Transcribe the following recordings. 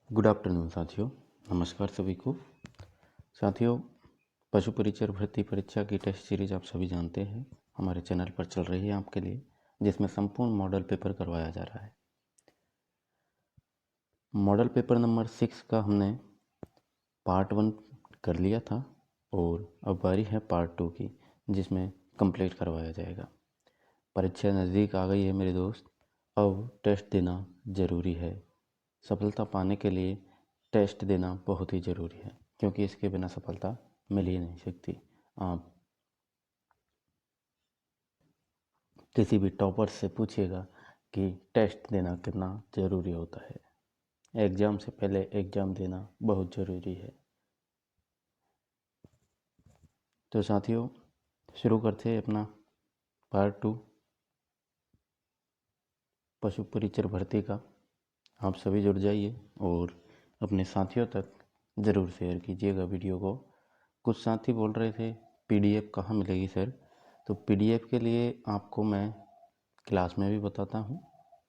Good afternoon साथियों। नमस्कार सभी को। साथियों, पशु परिचर भर्ती परीक्षा की टेस्ट सीरीज आप सभी जानते हैं हमारे चैनल पर चल रही है आपके लिए, जिसमें संपूर्ण मॉडल पेपर करवाया जा रहा है। मॉडल पेपर नंबर 6 का हमने पार्ट 1 कर लिया था और अब बारी है पार्ट 2 की, जिसमें कंप्लीट करवाया जाएगा। परीक्षा नज़दीक आ गई है मेरे दोस्त, अब टेस्ट देना ज़रूरी है। सफलता पाने के लिए टेस्ट देना बहुत ही ज़रूरी है, क्योंकि इसके बिना सफलता मिल ही नहीं सकती। आप किसी भी टॉपर से पूछिएगा कि टेस्ट देना कितना ज़रूरी होता है। एग्ज़ाम से पहले एग्ज़ाम देना बहुत ज़रूरी है। तो साथियों, शुरू करते हैं अपना पार्ट 2 पशु परिचर भर्ती का। आप सभी जुड़ जाइए और अपने साथियों तक ज़रूर शेयर कीजिएगा वीडियो को। कुछ साथी बोल रहे थे पीडीएफ कहाँ मिलेगी सर, तो पीडीएफ के लिए आपको मैं क्लास में भी बताता हूँ।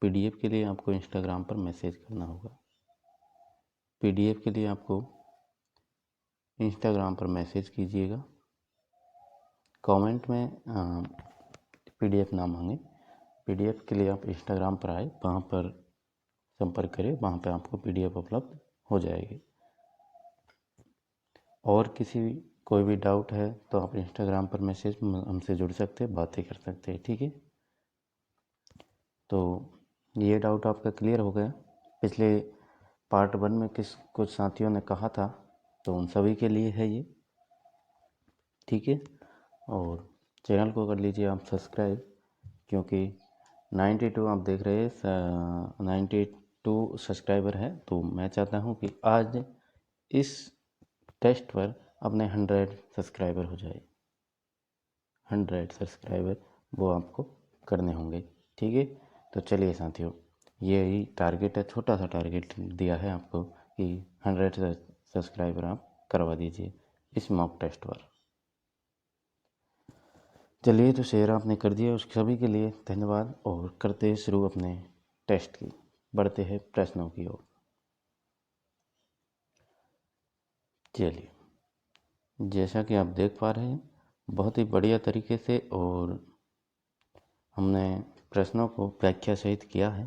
पीडीएफ के लिए आपको इंस्टाग्राम पर मैसेज करना होगा। पीडीएफ के लिए आपको इंस्टाग्राम पर मैसेज कीजिएगा, कमेंट में पीडीएफ ना मांगे। पीडीएफ के लिए आप इंस्टाग्राम पर आए, वहाँ पर संपर्क करें, वहाँ पर आपको पीडीएफ उपलब्ध हो जाएगी। और कोई भी डाउट है तो आप इंस्टाग्राम पर मैसेज हमसे जुड़ सकते हैं, बातें कर सकते हैं, ठीक है। तो ये डाउट आपका क्लियर हो गया। पिछले पार्ट 1 में कुछ साथियों ने कहा था, तो उन सभी के लिए है ये, ठीक है। और चैनल को कर लीजिए आप सब्सक्राइब, क्योंकि 92 आप देख रहे हैं 92 सब्सक्राइबर है। तो मैं चाहता हूँ कि आज इस टेस्ट पर अपने 100 सब्सक्राइबर हो जाए। 100 सब्सक्राइबर वो आपको करने होंगे, ठीक है। तो चलिए साथियों, यही टारगेट है, छोटा सा टारगेट दिया है आपको कि 100 सब्सक्राइबर आप करवा दीजिए इस मॉक टेस्ट पर। चलिए, तो शेयर आपने कर दिया, उस सभी के लिए धन्यवाद। और करते हैं शुरू अपने टेस्ट की, बढ़ते हैं प्रश्नों की ओर। चलिए, जैसा कि आप देख पा रहे हैं, बहुत ही बढ़िया तरीके से और हमने प्रश्नों को व्याख्या सहित किया है।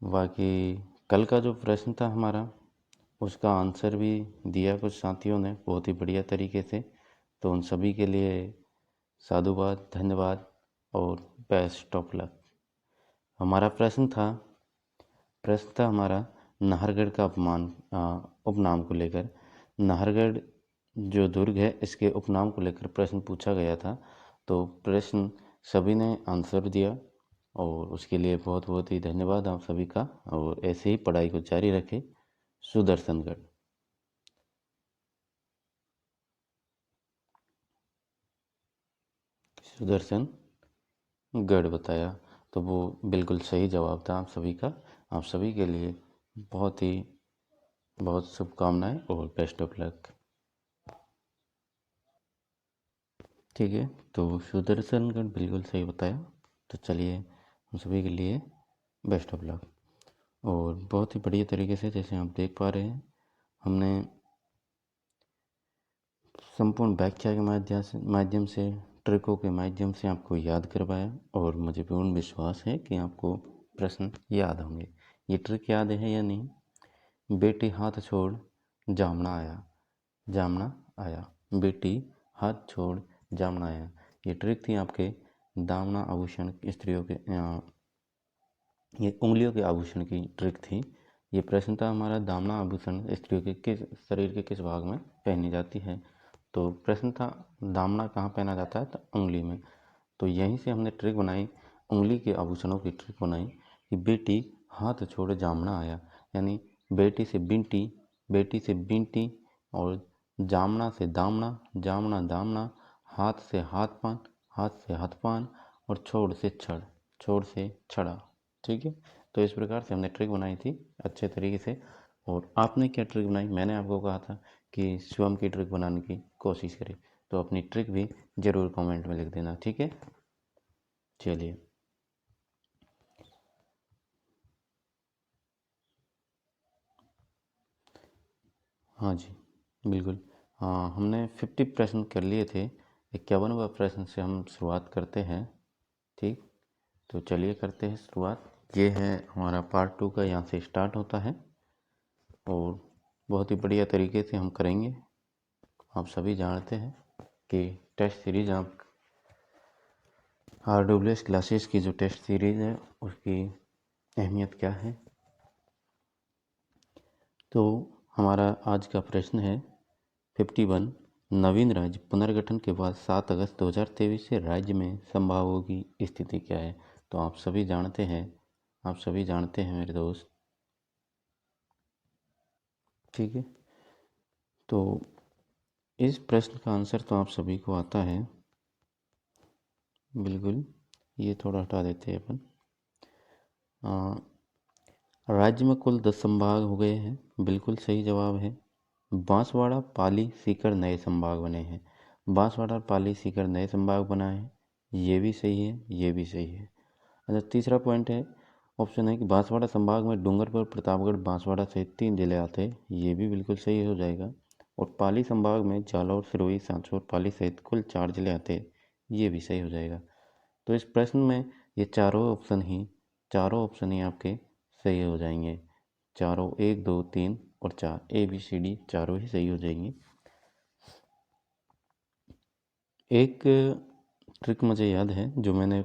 बाकी कल का जो प्रश्न था हमारा, उसका आंसर भी दिया कुछ साथियों ने बहुत ही बढ़िया तरीके से। तो उन सभी के लिए साधुवाद, धन्यवाद और बेस्ट ऑफ लक। हमारा प्रश्न था हमारा नाहरगढ़ का उपनाम को लेकर। नाहरगढ़ जो दुर्ग है, इसके उपनाम को लेकर प्रश्न पूछा गया था। तो प्रश्न सभी ने आंसर दिया और उसके लिए बहुत बहुत ही धन्यवाद आप सभी का। और ऐसे ही पढ़ाई को जारी रखें। सुदर्शनगढ़ सुदर्शनगढ़ बताया, तो वो बिल्कुल सही जवाब था आप सभी का। आप सभी के लिए बहुत शुभकामनाएं और बेस्ट ऑफ लक, ठीक है। तो सुदर्शनगढ़ बिल्कुल सही बताया। तो चलिए, हम सभी के लिए बेस्ट ऑफ लक। और बहुत ही बढ़िया तरीके से, जैसे आप देख पा रहे हैं, हमने संपूर्ण व्याख्या के माध्यम से ट्रिकों के माध्यम से आपको याद करवाया। और मुझे पूर्ण विश्वास है कि आपको प्रश्न याद होंगे। ये ट्रिक याद है या नहीं? बेटी हाथ छोड़ जामना आया, जामना आया, बेटी हाथ छोड़ जामना आया। ये ट्रिक थी आपके दामना आभूषण स्त्रियों के ये उंगलियों के आभूषण की ट्रिक थी। ये प्रश्न था हमारा, दामना आभूषण स्त्रियों के किस शरीर के किस भाग में पहनी जाती है। तो प्रश्न था दामना कहाँ पहना जाता है, तो उंगली में। तो यहीं से हमने ट्रिक बनाई, उंगली के आभूषणों की ट्रिक बनाई कि बेटी हाथ छोड़ जामना आया, यानी बेटी से बिंटी और जामना से दामना, जामना दामना, हाथ से हाथ पान, हाथ से हाथ पान और छोड़ से छड़ा, ठीक है। तो इस प्रकार से हमने ट्रिक बनाई थी अच्छे तरीके से। और आपने क्या ट्रिक बनाई? मैंने आपको कहा था कि स्वयं की ट्रिक बनाने की कोशिश करें। तो अपनी ट्रिक भी ज़रूर कमेंट में लिख देना, ठीक है। चलिए, हाँ जी, बिल्कुल। हाँ, हमने 50 प्रश्न कर लिए थे। 51वां प्रश्न से हम शुरुआत करते हैं। ठीक, तो चलिए करते हैं शुरुआत। ये है हमारा पार्ट 2 का, यहाँ से स्टार्ट होता है और बहुत ही बढ़िया तरीके से हम करेंगे। आप सभी जानते हैं कि टेस्ट सीरीज़ आप RWS क्लासेस की जो टेस्ट सीरीज़ है उसकी अहमियत क्या है। तो हमारा आज का प्रश्न है 51। नवीन राज्य पुनर्गठन के बाद 7 अगस्त 2023 से राज्य में संभागों की स्थिति क्या है। तो आप सभी जानते हैं मेरे दोस्त। ठीक है, तो इस प्रश्न का आंसर तो आप सभी को आता है। बिल्कुल, ये थोड़ा हटा देते हैं अपन। राज्य में कुल 10 संभाग हो गए हैं, बिल्कुल सही जवाब है। बांसवाड़ा, पाली, सीकर नए संभाग बने हैं। बांसवाड़ा, पाली, सीकर नए संभाग बना है, ये भी सही है, ये भी सही है। अच्छा, तीसरा पॉइंट है, ऑप्शन है कि बांसवाड़ा संभाग में डूंगरपुर, प्रतापगढ़, बांसवाड़ा सहित 3 जिले आते हैं, ये भी बिल्कुल सही हो जाएगा। और पाली संभाग में जालौर, सिरोही, सांचौर, पाली सहित कुल 4 जिले आते हैं, ये भी सही हो जाएगा। तो इस प्रश्न में ये चारों ऑप्शन ही आपके सही हो जाएंगे। चारों 1, 2, 3 और 4, ABCD चारों ही सही हो जाएंगे। एक ट्रिक मुझे याद है जो मैंने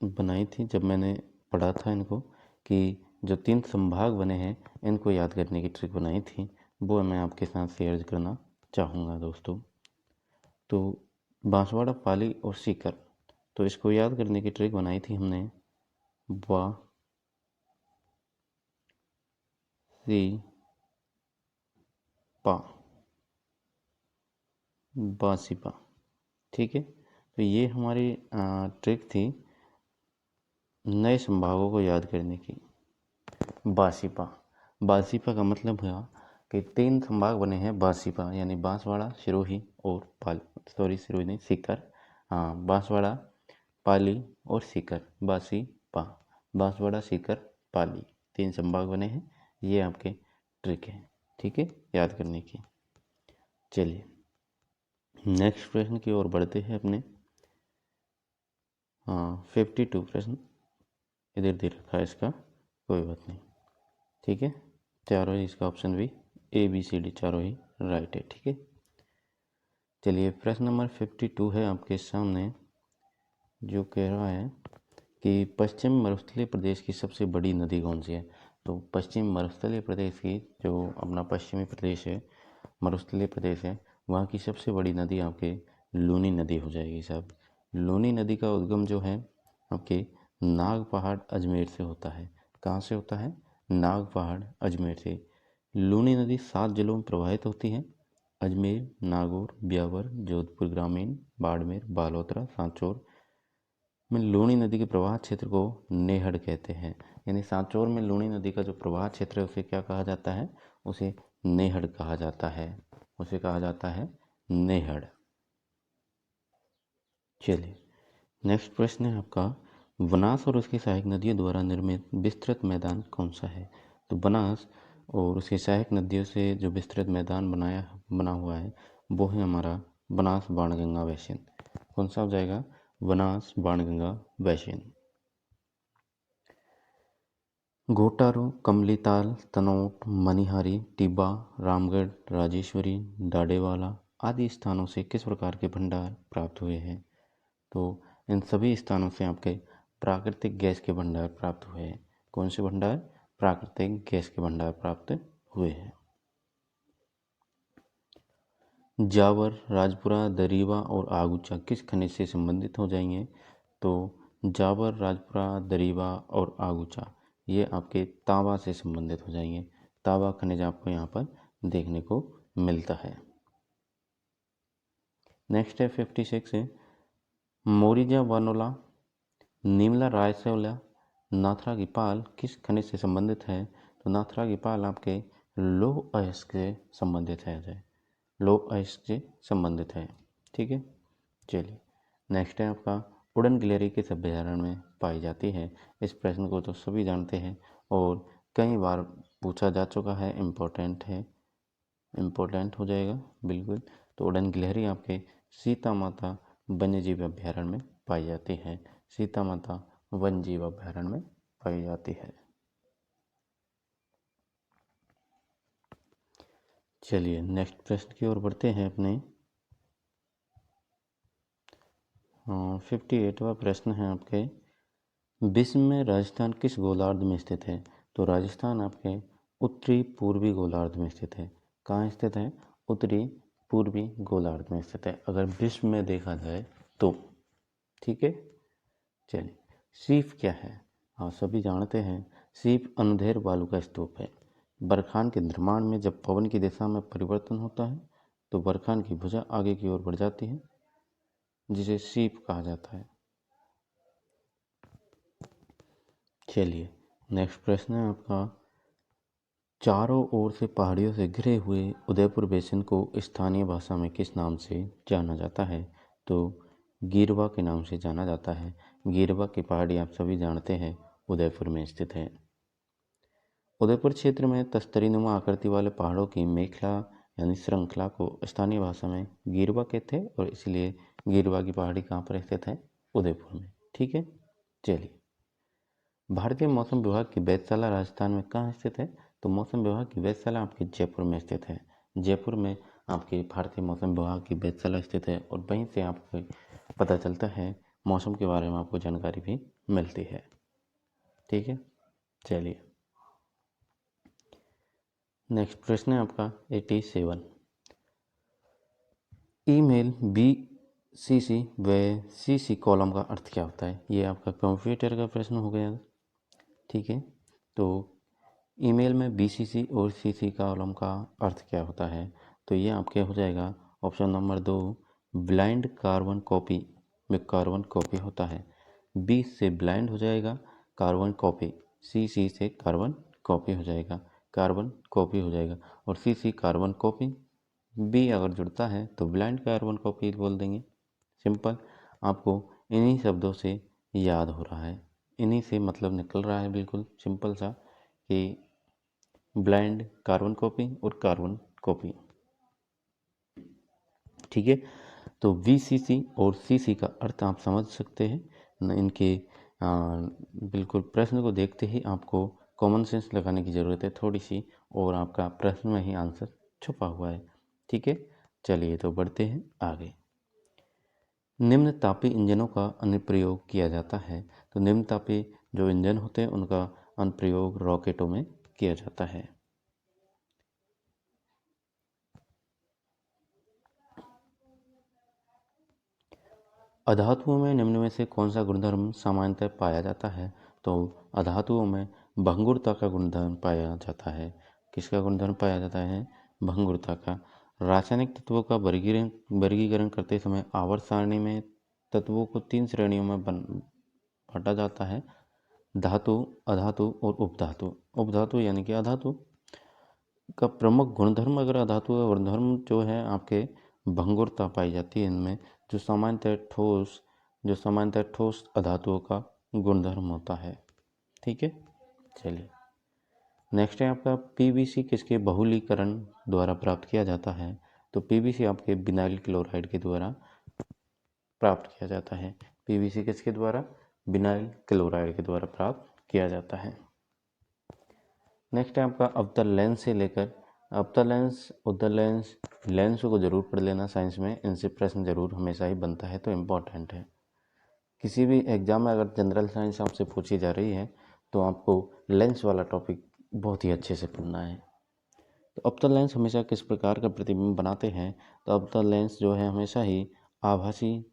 बनाई थी जब मैंने पढ़ा था इनको, कि जो 3 संभाग बने हैं इनको याद करने की ट्रिक बनाई थी, वो मैं आपके साथ शेयर करना चाहूँगा दोस्तों। तो बांसवाड़ा, पाली और सीकर, तो इसको याद करने की ट्रिक बनाई थी हमने। बासिपा, ठीक है। तो ये हमारी ट्रिक थी नए संभागों को याद करने की। बासिपा, बासिपा का मतलब हुआ कि 3 संभाग बने हैं बासिपा, यानी बांसवाड़ा, सिरोही और सिरोही नहीं, सीकर। हाँ, बांसवाड़ा, पाली और सीकर, बासिपा। बांसवाड़ा, सीकर, पाली, 3 संभाग बने हैं। ये आपके ट्रिक है, ठीक है, याद करने की। चलिए नेक्स्ट प्रश्न की ओर बढ़ते हैं अपने। 52 प्रश्न इधर दे रखा है इसका, कोई बात नहीं, ठीक है। चारों ही इसका ऑप्शन भी ABCD चारों ही राइट है, ठीक है। चलिए प्रश्न नंबर 52 है आपके सामने, जो कह रहा है कि पश्चिम मरुस्थलीय प्रदेश की सबसे बड़ी नदी कौन सी है। तो पश्चिम मरुस्थलीय प्रदेश की, जो अपना पश्चिमी प्रदेश है, मरुस्थलीय प्रदेश है, वहाँ की सबसे बड़ी नदी आपके लूनी नदी हो जाएगी साहब। लूनी नदी का उद्गम जो है आपके नाग पहाड़ अजमेर से होता है। कहाँ से होता है? नाग पहाड़ अजमेर से। लूनी नदी 7 जिलों में प्रवाहित होती है, अजमेर, नागौर, ब्यावर, जोधपुर ग्रामीण, बाड़मेर, बालोतरा, सांचौर में लूनी नदी के प्रवाह क्षेत्र को नेहड़ कहते हैं। यानी सांचौर में लूनी नदी का जो प्रवाह क्षेत्र है उसे क्या कहा जाता है? उसे नेहड़ कहा जाता है, उसे कहा जाता है नेहड़। चलिए नेक्स्ट प्रश्न है आपका, बनास और उसकी सहायक नदियों द्वारा निर्मित विस्तृत मैदान कौन सा है। तो बनास और उसकी सहायक नदियों से जो विस्तृत मैदान बना हुआ है वो है हमारा बनास बाणगंगा बेसिन। कौन सा हो जाएगा? बनास बाणगंगा बेसिन। घोटारू, कमलीताल, तनोट, मनिहारी, टिब्बा, रामगढ़, राजेश्वरी, डाडेवाला आदि स्थानों से किस प्रकार के भंडार प्राप्त हुए हैं। तो इन सभी स्थानों से आपके प्राकृतिक गैस के भंडार प्राप्त हुए हैं। कौन से भंडार? प्राकृतिक गैस के भंडार प्राप्त हुए हैं। जावर, राजपुरा, दरीवा और आगुचा किस खनिज से संबंधित हो जाएंगे। तो जावर, राजपुरा, दरीवा और आगुचा ये आपके तांबा से संबंधित हो जाएंगे। तांबा खनिज आपको यहाँ पर देखने को मिलता है। नेक्स्ट है 56 है, मोरिजा वानोला, नीमला रायसोला, नाथरा की पाल किस खनिज से संबंधित है। तो नाथरा की पाल आपके लौह अयस्क से संबंधित है, लौह अयस्क से संबंधित है, ठीक है। चलिए नेक्स्ट है आपका, उड़न गिलहरी किस अभ्यारण्य में पाई जाती है। इस प्रश्न को तो सभी जानते हैं और कई बार पूछा जा चुका है, इम्पोर्टेंट है। इम्पोर्टेंट हो जाएगा बिल्कुल। तो उड़न गिलहरी आपके सीता माता वन्य जीव अभ्यारण्य में पाई जाती है। सीता माता वन्य जीव अभ्यारण्य में पाई जाती है। चलिए नेक्स्ट प्रश्न की ओर बढ़ते हैं अपने। 58वां प्रश्न है आपके, विश्व में राजस्थान किस गोलार्ध में स्थित है? तो राजस्थान आपके उत्तरी पूर्वी गोलार्ध में स्थित है। कहाँ स्थित है? उत्तरी पूर्वी गोलार्ध में स्थित है अगर विश्व में देखा जाए तो। ठीक है, चलिए सीप क्या है? हाँ सभी जानते हैं, सीप अनुदैर्घ्य बालू का स्तूप है। बरखान के निर्माण में जब पवन की दिशा में परिवर्तन होता है तो बरखान की भुजा आगे की ओर बढ़ जाती है, जिसे सीप कहा जाता है। चलिए नेक्स्ट प्रश्न है आपका, चारों ओर से पहाड़ियों से घिरे हुए उदयपुर बेसिन को स्थानीय भाषा में किस नाम से जाना जाता है? तो गीरवा के नाम से जाना जाता है। गीरवा की पहाड़ी आप सभी जानते हैं उदयपुर में स्थित है। उदयपुर क्षेत्र में तस्तरीनुमा आकृति वाले पहाड़ों की मेखला यानी श्रृंखला को स्थानीय भाषा में गीरवा कहते हैं और इसलिए गीरवा की पहाड़ी कहाँ पर स्थित है? उदयपुर में। ठीक है, चलिए भारतीय मौसम विभाग की वेधशाला राजस्थान में कहाँ स्थित है? तो मौसम विभाग की वेधशाला आपके जयपुर में स्थित है। जयपुर में आपके भारतीय मौसम विभाग की वेधशाला स्थित है और वहीं से आपको पता चलता है मौसम के बारे में, आपको जानकारी भी मिलती है। ठीक है, चलिए नेक्स्ट प्रश्न है आपका 87। ईमेल BCC व CC कॉलम का अर्थ क्या होता है? ये आपका कंप्यूटर का प्रश्न हो गया। ठीक है, तो ईमेल में BCC और CC कॉलम का अर्थ क्या होता है? तो ये आपके हो जाएगा option number 2, blind carbon copy में कार्बन कॉपी होता है। B से ब्लाइंड हो जाएगा कार्बन कॉपी, CC से कार्बन कॉपी हो जाएगा, कार्बन कॉपी हो जाएगा और CC कार्बन कॉपी। B अगर जुड़ता है तो ब्लाइंड कार्बन कॉपी बोल देंगे। सिंपल, आपको इन्हीं शब्दों से याद हो रहा है, इन्हीं से मतलब निकल रहा है बिल्कुल सिंपल सा कि ब्लाइंड कार्बन कॉपी और कार्बन कॉपी। ठीक है, तो VCC और CC का अर्थ आप समझ सकते हैं। इनके बिल्कुल प्रश्न को देखते ही आपको कॉमन सेंस लगाने की ज़रूरत है थोड़ी सी, और आपका प्रश्न में ही आंसर छुपा हुआ है। ठीक है, चलिए तो बढ़ते हैं आगे। निम्न तापी इंजनों का अनुप्रयोग किया जाता है। तो निम्न तापी जो इंजन होते हैं उनका अनुप्रयोग रॉकेटों में किया जाता है। अधातुओं में निम्न में से कौन सा गुणधर्म सामान्यतः पाया जाता है? तो अधातुओं में भंगुरता का गुणधर्म पाया जाता है। किसका गुणधर्म पाया जाता है? भंगुरता का। रासायनिक तत्वों का वर्गीकरण करते समय आवर्त सारणी में तत्वों को 3 श्रेणियों में बांटा जाता है, धातु, अधातु और उपधातु। उपधातु यानी कि अधातु का प्रमुख गुणधर्म, अगर अधातु का गुणधर्म जो है आपके भंगुरता पाई जाती है इनमें, जो सामान्यतः ठोस अधातुओं का गुणधर्म होता है। ठीक है, चलिए नेक्स्ट है आपका PVC किसके बहुलीकरण द्वारा प्राप्त किया जाता है? तो PVC आपके विनाइल क्लोराइड के द्वारा प्राप्त किया जाता है। PVC किसके द्वारा? विनाइल क्लोराइड के द्वारा प्राप्त किया जाता है। नेक्स्ट है आपका अवतल लेंस से लेकर अवतल लेंस, उत्तल लेंस, लेंस को जरूर पढ़ लेना साइंस में, इनसे प्रश्न जरूर हमेशा ही बनता है तो इम्पोर्टेंट है। किसी भी एग्जाम में अगर जनरल साइंस आपसे पूछी जा रही है तो आपको लेंस वाला टॉपिक बहुत ही अच्छे से पढ़ना है। तो अवतल लेंस हमेशा किस प्रकार का प्रतिबिंब बनाते हैं? तो अवतल लेंस जो है हमेशा ही आभासी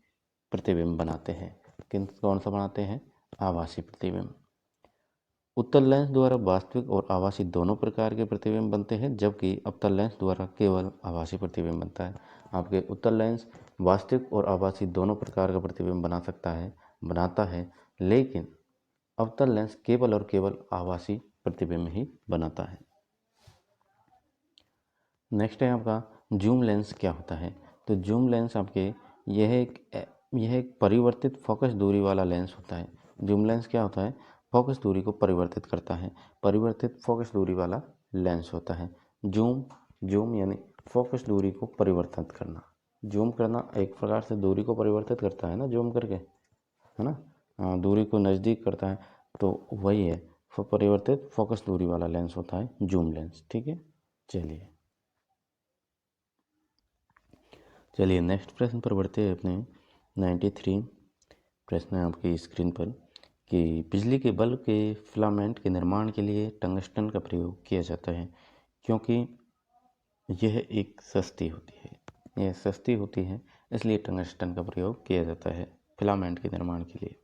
प्रतिबिंब बनाते हैं। कौन सा बनाते हैं? आभासी प्रतिबिंब। उत्तल लेंस द्वारा वास्तविक और आभासी दोनों प्रकार के प्रतिबिंब बनते हैं, जबकि अवतल लेंस द्वारा केवल आभासी प्रतिबिंब बनता है। आपके उत्तल लेंस वास्तविक और आभासी दोनों प्रकार का प्रतिबिंब बनाता है, लेकिन अवतल लेंस केवल और केवल आभासी प्रतिबिंब ही बनाता है। नेक्स्ट है आपका जूम लेंस क्या होता है? तो जूम लेंस आपके यह एक परिवर्तित फोकस दूरी वाला लेंस होता है। जूम लेंस क्या होता है? फोकस दूरी को परिवर्तित करता है, परिवर्तित फोकस दूरी वाला लेंस होता है। जूम जूम यानी फोकस दूरी को परिवर्तित करना। जूम करना एक प्रकार से दूरी को परिवर्तित करता है ना, जूम करके, है ना, दूरी को नज़दीक करता है, तो वही है परिवर्तित फोकस दूरी वाला लेंस होता है जूम लेंस। ठीक है, चलिए नेक्स्ट प्रश्न पर बढ़ते हैं अपने। 93 प्रश्न है आपकी स्क्रीन पर कि बिजली के बल्ब के फिलामेंट के निर्माण के लिए टंगस्टन का प्रयोग किया जाता है क्योंकि यह एक सस्ती होती है, यह सस्ती होती है, इसलिए टंगस्टन का प्रयोग किया जाता है फिलामेंट के निर्माण के लिए।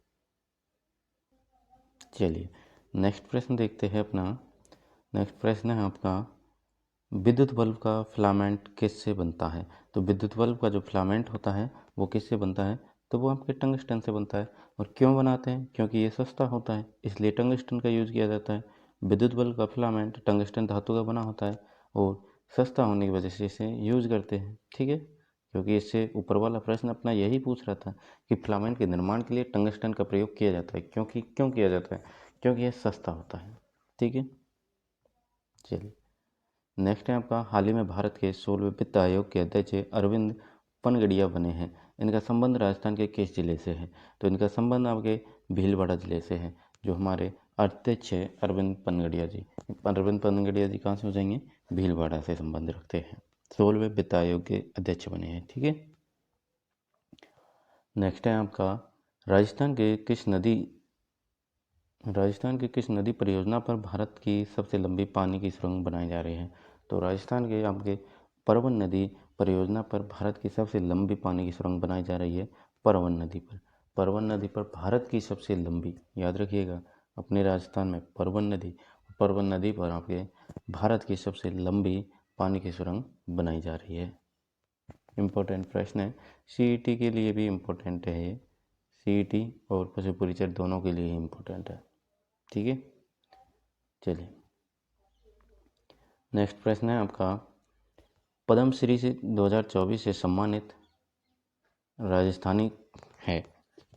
चलिए नेक्स्ट प्रश्न देखते हैं अपना। नेक्स्ट प्रश्न है आपका, विद्युत बल्ब का फिलामेंट किससे बनता है? तो विद्युत बल्ब का जो फिलामेंट होता है वो किससे बनता है? तो वो आपके टंगस्टन से बनता है। और क्यों बनाते हैं? क्योंकि ये सस्ता होता है, इसलिए टंगस्टन का यूज़ किया जाता है। विद्युत बल्ब का फिलामेंट टंगस्टन धातु का बना होता है और सस्ता होने की वजह से इसे यूज़ करते हैं। ठीक है, क्योंकि इससे ऊपर वाला प्रश्न अपना यही पूछ रहा था कि फिलामेंट के निर्माण के लिए टंगस्टन का प्रयोग किया जाता है। क्यों किया जाता है? क्योंकि यह सस्ता होता है। ठीक है, चलिए नेक्स्ट है आपका, हाल ही में भारत के 16वें वित्त आयोग के अध्यक्ष अरविंद पनगड़िया बने हैं। इनका संबंध राजस्थान के किस जिले से है? तो इनका संबंध आपके भीलवाड़ा जिले से है। जो हमारे अध्यक्ष है अरविंद पनगड़िया जी, अरविंद पनगड़िया जी कहाँ से हो जाएंगे? भीलवाड़ा से संबंध रखते हैं। 16वें वित्त आयोग के अध्यक्ष बने हैं। ठीक है, नेक्स्ट है आपका, राजस्थान के किस नदी परियोजना पर भारत की सबसे लंबी पानी की सुरंग बनाई जा रही है? तो राजस्थान के आपके परवन नदी परियोजना पर भारत की सबसे लंबी पानी की सुरंग बनाई जा रही है परवन नदी पर। परवन नदी पर भारत की सबसे लंबी, याद रखिएगा, अपने राजस्थान में परवन नदी पर आपके भारत की सबसे लंबी पानी की सुरंग बनाई जा रही है। इम्पोर्टेंट प्रश्न है, सीईटी के लिए भी इम्पोर्टेंट है ये, सीईटी और पशु परिचय दोनों के लिए इम्पोर्टेंट है। ठीक है, चलिए नेक्स्ट प्रश्न है आपका, पद्मश्री से 2024 से सम्मानित राजस्थानी है।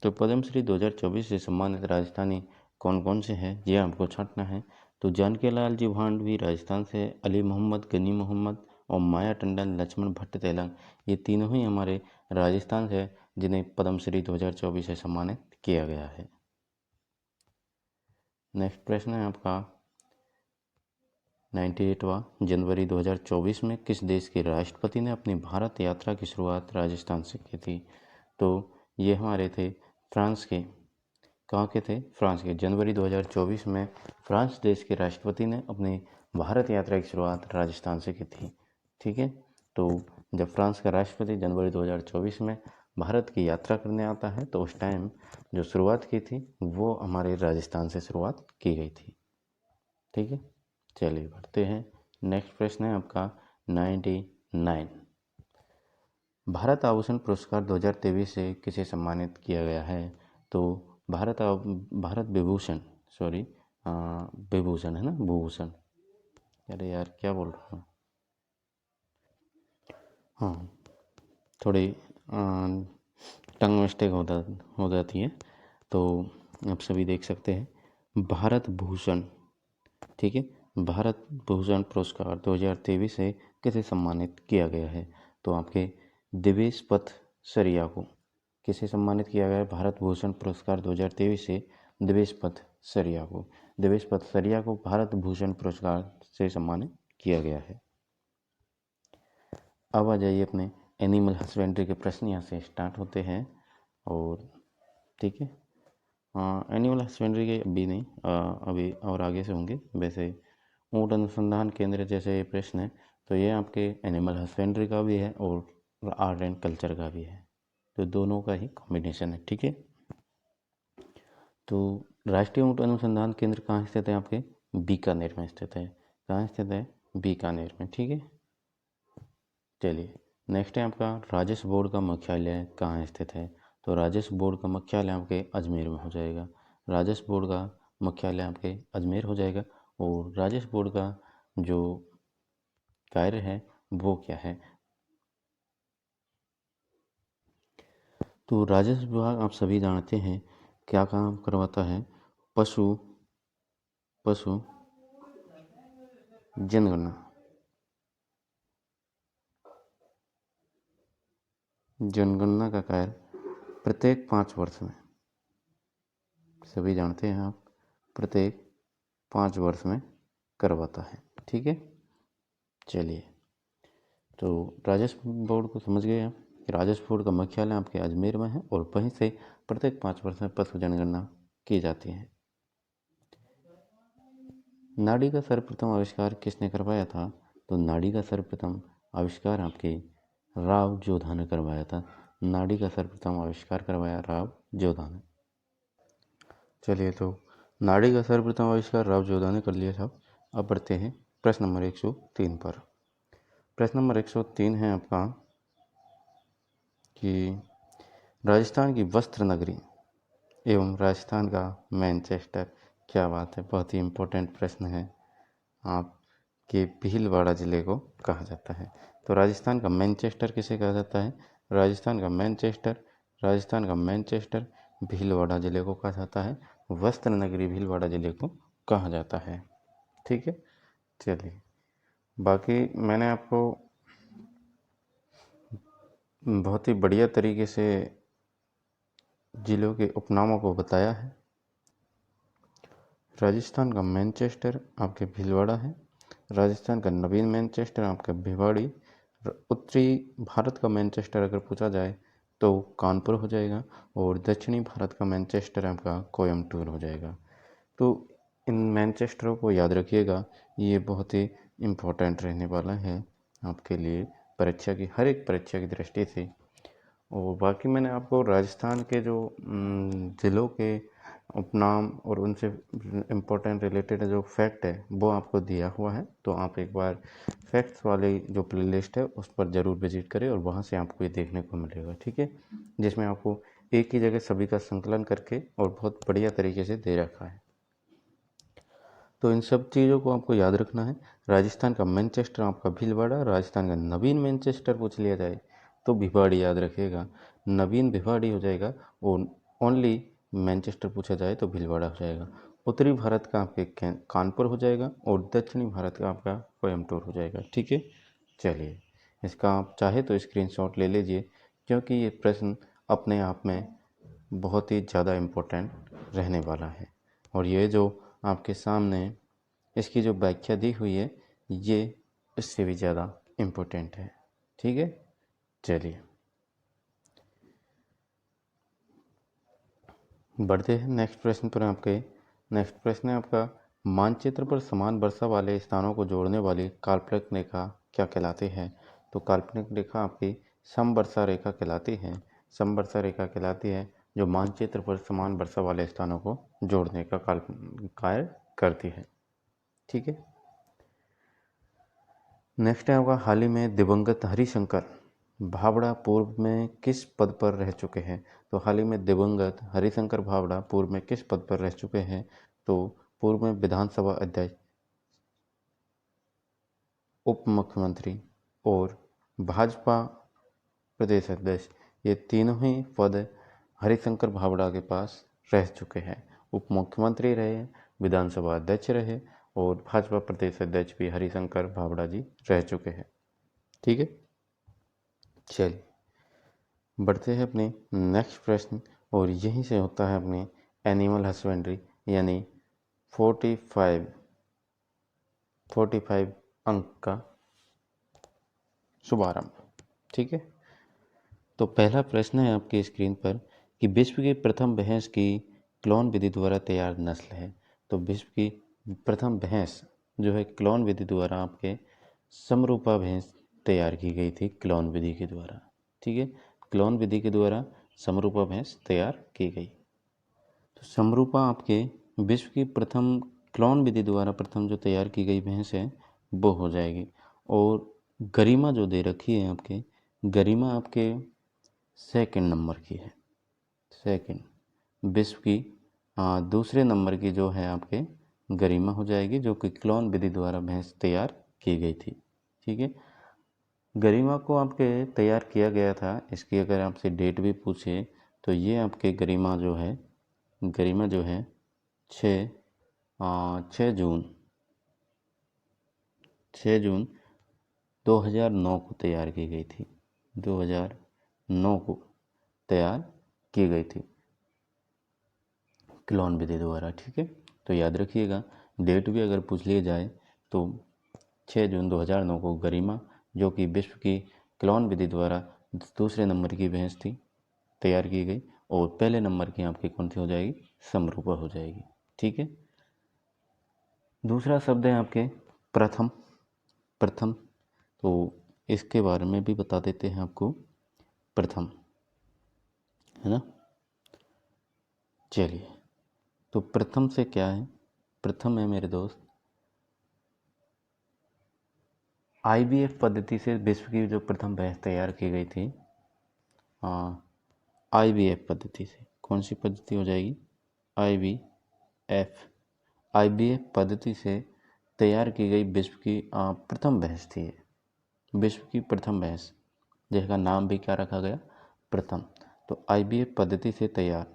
तो पद्मश्री 2024 से सम्मानित राजस्थानी कौन कौन से हैं, ये आपको छांटना है। तो जानकीलाल जी भांड भी राजस्थान से, अली मोहम्मद, गनी मोहम्मद और माया टंडन, लक्ष्मण भट्ट तेलंग, ये तीनों ही हमारे राजस्थान से जिन्हें पद्मश्री 2024 से सम्मानित किया गया है। नेक्स्ट प्रश्न है आपका 98वां, जनवरी 2024 में किस देश के राष्ट्रपति ने अपनी भारत यात्रा की शुरुआत राजस्थान से की थी? तो ये हमारे थे फ्रांस के, कहाँ के थे? फ्रांस के। जनवरी 2024 में फ्रांस देश के राष्ट्रपति ने अपनी भारत यात्रा की शुरुआत राजस्थान से की थी। ठीक है, तो जब फ्रांस का राष्ट्रपति जनवरी 2024 में भारत की यात्रा करने आता है तो उस टाइम जो शुरुआत की थी वो हमारे राजस्थान से शुरुआत की गई थी। ठीक है, चलिए बढ़ते हैं। नेक्स्ट प्रश्न है आपका 99, भारत आभूषण पुरस्कार 2023 से किसे सम्मानित किया गया है? तो भारत विभूषण है ना, भूषण, अरे यार क्या बोल रहा हूँ, हाँ थोड़ी टंग मिस्टेक हो जाती है, तो आप सभी देख सकते हैं भारत भूषण। ठीक है, भारत भूषण पुरस्कार 2023 से किसे सम्मानित किया गया है? तो आपके दिवेश पथ सरिया को किसे सम्मानित किया गया है? भारत भूषण पुरस्कार 2023 से दिवेश पथ सरिया को, भारत भूषण पुरस्कार से सम्मानित किया गया है। अब आ जाइए अपने एनिमल हस्बेंड्री के प्रश्न, यहाँ से स्टार्ट होते हैं। और ठीक है, एनिमल हस्बेंड्री के अभी नहीं, अभी और आगे से होंगे। वैसे ऊँट अनुसंधान केंद्र जैसे प्रश्न है तो ये आपके एनिमल हस्बेंड्री का भी है और आर्ट एंड कल्चर का भी है, तो दोनों का ही कॉम्बिनेशन है। ठीक है, तो राष्ट्रीय ऊँट अनुसंधान केंद्र कहाँ स्थित है? आपके बीकानेर में स्थित है। कहाँ स्थित है? बीकानेर में। ठीक है, चलिए नेक्स्ट है आपका, राजस्व बोर्ड का मुख्यालय कहाँ स्थित है? तो राजस्व बोर्ड का मुख्यालय आपके अजमेर में हो जाएगा। राजस्व बोर्ड का मुख्यालय आपके अजमेर हो जाएगा। और राजस्व बोर्ड का जो कार्य है वो क्या है? तो राजस्व विभाग आप सभी जानते हैं क्या काम करवाता है? पशु जनगणना, जनगणना का कार्य प्रत्येक 5 वर्ष में, सभी जानते हैं आप, प्रत्येक 5 वर्ष में करवाता है। ठीक है, चलिए, तो राजस्व बोर्ड को समझ गए आप कि राजस्व बोर्ड का मुख्यालय आपके अजमेर में है और वहीं से प्रत्येक 5 वर्ष में पशु जनगणना की जाती है। नाड़ी का सर्वप्रथम आविष्कार किसने करवाया था? तो नाड़ी का सर्वप्रथम आविष्कार आपके राव जोधा ने करवाया था। नाड़ी का सर्वप्रथम आविष्कार करवाया राव जोधा ने। चलिए, तो नाड़ी का सर्वप्रथम आविष्कार राव जोधा ने कर लिया था। अब बढ़ते हैं प्रश्न नंबर 103 पर। प्रश्न नंबर 103 है आपका कि राजस्थान की वस्त्र नगरी एवं राजस्थान का मैनचेस्टर, क्या बात है, बहुत ही इम्पोर्टेंट प्रश्न है। आपके भीलवाड़ा ज़िले को कहा जाता है। तो राजस्थान का मैनचेस्टर किसे कहा जाता है? राजस्थान का मैनचेस्टर भीलवाड़ा ज़िले को कहा जाता है। वस्त्र नगरी भीलवाड़ा ज़िले को कहा जाता है। ठीक है, चलिए, बाकी मैंने आपको बहुत ही बढ़िया तरीके से ज़िलों के उपनामों को बताया है। राजस्थान का मैनचेस्टर आपके भीलवाड़ा है। राजस्थान का नवीन मैनचेस्टर आपका भिवाड़ी। उत्तरी भारत का मैनचेस्टर अगर पूछा जाए तो कानपुर हो जाएगा और दक्षिणी भारत का मैनचेस्टर आपका कोयम्बटूर हो जाएगा। तो इन मैनचेस्टरों को याद रखिएगा, ये बहुत ही इम्पोर्टेंट रहने वाला है आपके लिए परीक्षा की, हर एक परीक्षा की दृष्टि से। और बाकी मैंने आपको राजस्थान के जो ज़िलों के उपनाम और उनसे इम्पोर्टेंट रिलेटेड जो फैक्ट है वो आपको दिया हुआ है। तो आप एक बार फैक्ट्स वाली जो प्लेलिस्ट है उस पर ज़रूर विजिट करें और वहाँ से आपको ये देखने को मिलेगा। ठीक है, जिसमें आपको एक ही जगह सभी का संकलन करके और बहुत बढ़िया तरीके से दे रखा है। तो इन सब चीज़ों को आपको याद रखना है। राजस्थान का मैनचेस्टर आपका भीलवाड़ा, राजस्थान का नवीन मैनचेस्टर पूछ लिया जाए तो भिवाड़ी याद रखिएगा, नवीन भिवाड़ी हो जाएगा। और ओनली मैनचेस्टर पूछा जाए तो भीलवाड़ा हो जाएगा। उत्तरी भारत का आपके कानपुर हो जाएगा और दक्षिणी भारत का आपका कोयम्बटूर हो जाएगा। ठीक है, चलिए, इसका आप चाहे तो स्क्रीनशॉट ले लीजिए, क्योंकि ये प्रश्न अपने आप में बहुत ही ज़्यादा इम्पोर्टेंट रहने वाला है। और ये जो आपके सामने इसकी जो व्याख्या दी हुई है ये इससे भी ज़्यादा इम्पोर्टेंट है। ठीक है, चलिए बढ़ते हैं नेक्स्ट प्रश्न पर। आपके नेक्स्ट प्रश्न है आपका, मानचित्र पर समान वर्षा वाले स्थानों को जोड़ने वाली काल्पनिक रेखा क्या कहलाती है? तो काल्पनिक रेखा आपकी समवर्षा रेखा कहलाती है। समवर्षा रेखा कहलाती है जो मानचित्र पर समान वर्षा वाले स्थानों को जोड़ने का कार्य करती है। ठीक है, नेक्स्ट है आपका, हाल ही में दिवंगत हरिशंकर भावड़ा पूर्व में किस पद पर रह चुके हैं? तो हाल ही में दिवंगत हरिशंकर भावड़ा पूर्व में किस पद पर रह चुके हैं? तो पूर्व में विधानसभा अध्यक्ष, उप मुख्यमंत्री और भाजपा प्रदेश अध्यक्ष, ये तीनों ही पद हरिशंकर भावड़ा के पास रह चुके हैं। उप मुख्यमंत्री रहे, विधानसभा अध्यक्ष रहे और भाजपा प्रदेश अध्यक्ष भी हरिशंकर भावड़ा जी रह चुके हैं। ठीक है, चलिए बढ़ते हैं अपने नेक्स्ट प्रश्न, और यहीं से होता है अपने एनिमल हस्बेंड्री यानी 45 अंक का शुभारंभ। ठीक है, तो पहला प्रश्न है आपकी स्क्रीन पर कि विश्व की प्रथम भैंस की क्लोन विधि द्वारा तैयार नस्ल है। तो विश्व की प्रथम भैंस जो है क्लोन विधि द्वारा आपके समरूपा भैंस तैयार की गई थी क्लोन विधि के द्वारा। ठीक है, क्लोन विधि के द्वारा समरूपा भैंस तैयार की गई। तो समरूपा आपके विश्व की प्रथम क्लोन विधि द्वारा प्रथम जो तैयार की गई भैंस है वो हो जाएगी। और गरिमा जो दे रखी है आपके, गरिमा आपके सेकंड नंबर की है। सेकंड विश्व की दूसरे नंबर की जो है आपके गरिमा हो जाएगी, जो कि क्लोन विधि द्वारा भैंस तैयार की गई थी। ठीक है, गरिमा को आपके तैयार किया गया था, इसकी अगर आपसे डेट भी पूछे तो ये आपके गरिमा जो है 6 जून 2009 को तैयार की गई थी। 2009 2009 को तैयार की गई थी क्लोन विधि द्वारा। ठीक है, तो याद रखिएगा, डेट भी अगर पूछ लिया जाए तो 6 जून 2009 को गरिमा, जो कि विश्व की क्लोन विधि द्वारा दूसरे नंबर की भैंस थी, तैयार की गई, और पहले नंबर की आपकी कौन सी हो जाएगी, समरूपा हो जाएगी। ठीक है, दूसरा शब्द है आपके प्रथम। प्रथम, तो इसके बारे में भी बता देते हैं आपको, प्रथम, है ना। चलिए, तो प्रथम से क्या है, प्रथम है मेरे दोस्त IVF पद्धति से विश्व की जो प्रथम भैंस तैयार की गई थी, IVF पद्धति से, कौन सी पद्धति हो जाएगी, IVF पद्धति से तैयार की गई विश्व की प्रथम भैंस थी, विश्व की प्रथम भैंस, जिसका नाम भी क्या रखा गया, प्रथम। तो IVF पद्धति से तैयार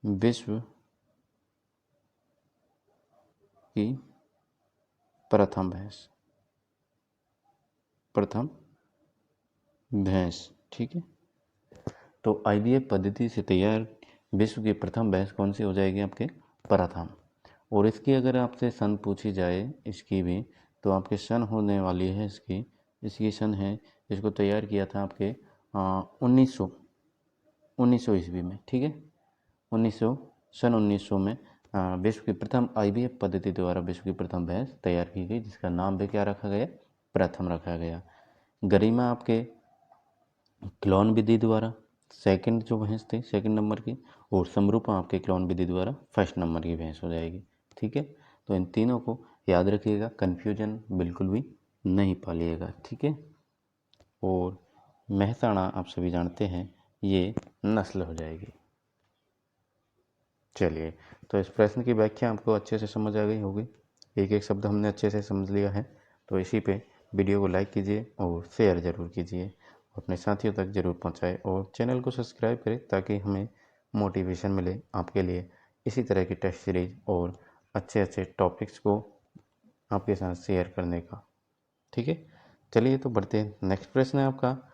विश्व की प्रथम भैंस। ठीक है, तो IVF पद्धति से तैयार विश्व की प्रथम भैंस कौन सी हो जाएगी, आपके प्रथम। और इसकी अगर आपसे सन पूछी जाए इसकी भी, तो आपके सन होने वाली है इसकी सन है, इसको तैयार किया था आपके 1900 ईस्वी में। ठीक है, 1900 में विश्व की प्रथम IVF पद्धति द्वारा विश्व की प्रथम भैंस तैयार की गई, जिसका नाम भी क्या रखा गया, प्रथम रखा गया। गरिमा आपके क्लोन विधि द्वारा सेकंड जो भैंस थी, सेकंड नंबर की, और समरूपा आपके क्लोन विधि द्वारा फर्स्ट नंबर की भैंस हो जाएगी। ठीक है, तो इन तीनों को याद रखिएगा, कन्फ्यूजन बिल्कुल भी नहीं पालिएगा। ठीक है, और मेहसाणा आप सभी जानते हैं ये नस्ल हो जाएगी। चलिए, तो इस प्रश्न की व्याख्या आपको अच्छे से समझ आ गई होगी, एक एक शब्द हमने अच्छे से समझ लिया है। तो इसी पे वीडियो को लाइक कीजिए और शेयर ज़रूर कीजिए, अपने साथियों तक ज़रूर पहुंचाएं, और चैनल को सब्सक्राइब करें ताकि हमें मोटिवेशन मिले आपके लिए इसी तरह की टेस्ट सीरीज और अच्छे अच्छे टॉपिक्स को आपके साथ शेयर करने का। ठीक है, चलिए तो बढ़ते हैं। नेक्स्ट प्रश्न है आपका,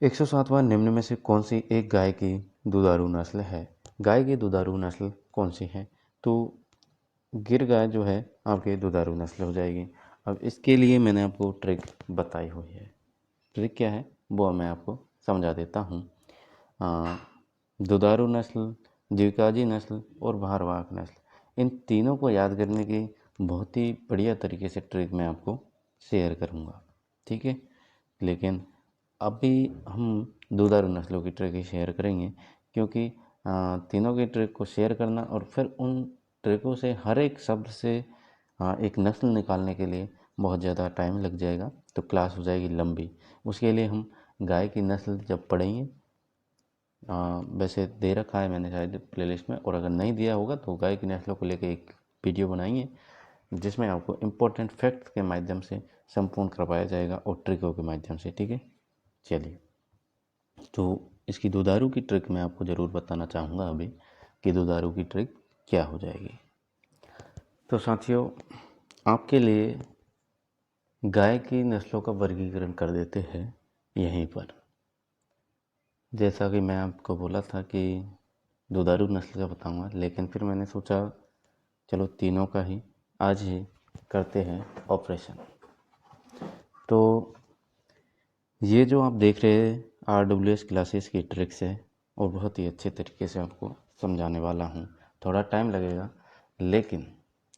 107वां निम्न में से कौन सी एक गाय की दुधारू नस्ल है। गाय की दुधारू नस्ल कौन सी है, तो गिर गाय जो है आपकी दुधारू नस्ल हो जाएगी। अब इसके लिए मैंने आपको ट्रिक बताई हुई है, ट्रिक क्या है वो मैं आपको समझा देता हूँ। दुधारू नस्ल, जीविकाजी नस्ल और भारवाहक नस्ल, इन तीनों को याद करने की बहुत ही बढ़िया तरीके से ट्रिक मैं आपको शेयर करूँगा। ठीक है, लेकिन अभी हम दुधारू नस्लों की ट्रिक ही शेयर करेंगे, क्योंकि तीनों की ट्रिक को शेयर करना और फिर उन ट्रिकों से हर एक शब्द से एक नस्ल निकालने के लिए बहुत ज़्यादा टाइम लग जाएगा, तो क्लास हो जाएगी लंबी। उसके लिए हम गाय की नस्ल जब पढ़ेंगे, वैसे दे रखा है मैंने शायद प्लेलिस्ट में, और अगर नहीं दिया होगा तो गाय की नस्लों को लेकर एक वीडियो बनाएंगे जिसमें आपको इम्पोर्टेंट फैक्ट्स के माध्यम से संपूर्ण करवाया जाएगा और ट्रिकों के माध्यम से। ठीक है, चलिए, तो इसकी दुधारू की ट्रिक मैं आपको ज़रूर बताना चाहूँगा अभी कि दुधारू की ट्रिक क्या हो जाएगी। तो साथियों, आपके लिए गाय की नस्लों का वर्गीकरण कर देते हैं यहीं पर। जैसा कि मैं आपको बोला था कि दुधारू नस्ल का बताऊंगा, लेकिन फिर मैंने सोचा चलो तीनों का ही आज ही करते हैं ऑपरेशन। तो ये जो आप देख रहे हैं RWS क्लासेस की ट्रिक्स है, और बहुत ही अच्छे तरीके से आपको समझाने वाला हूँ। थोड़ा टाइम लगेगा, लेकिन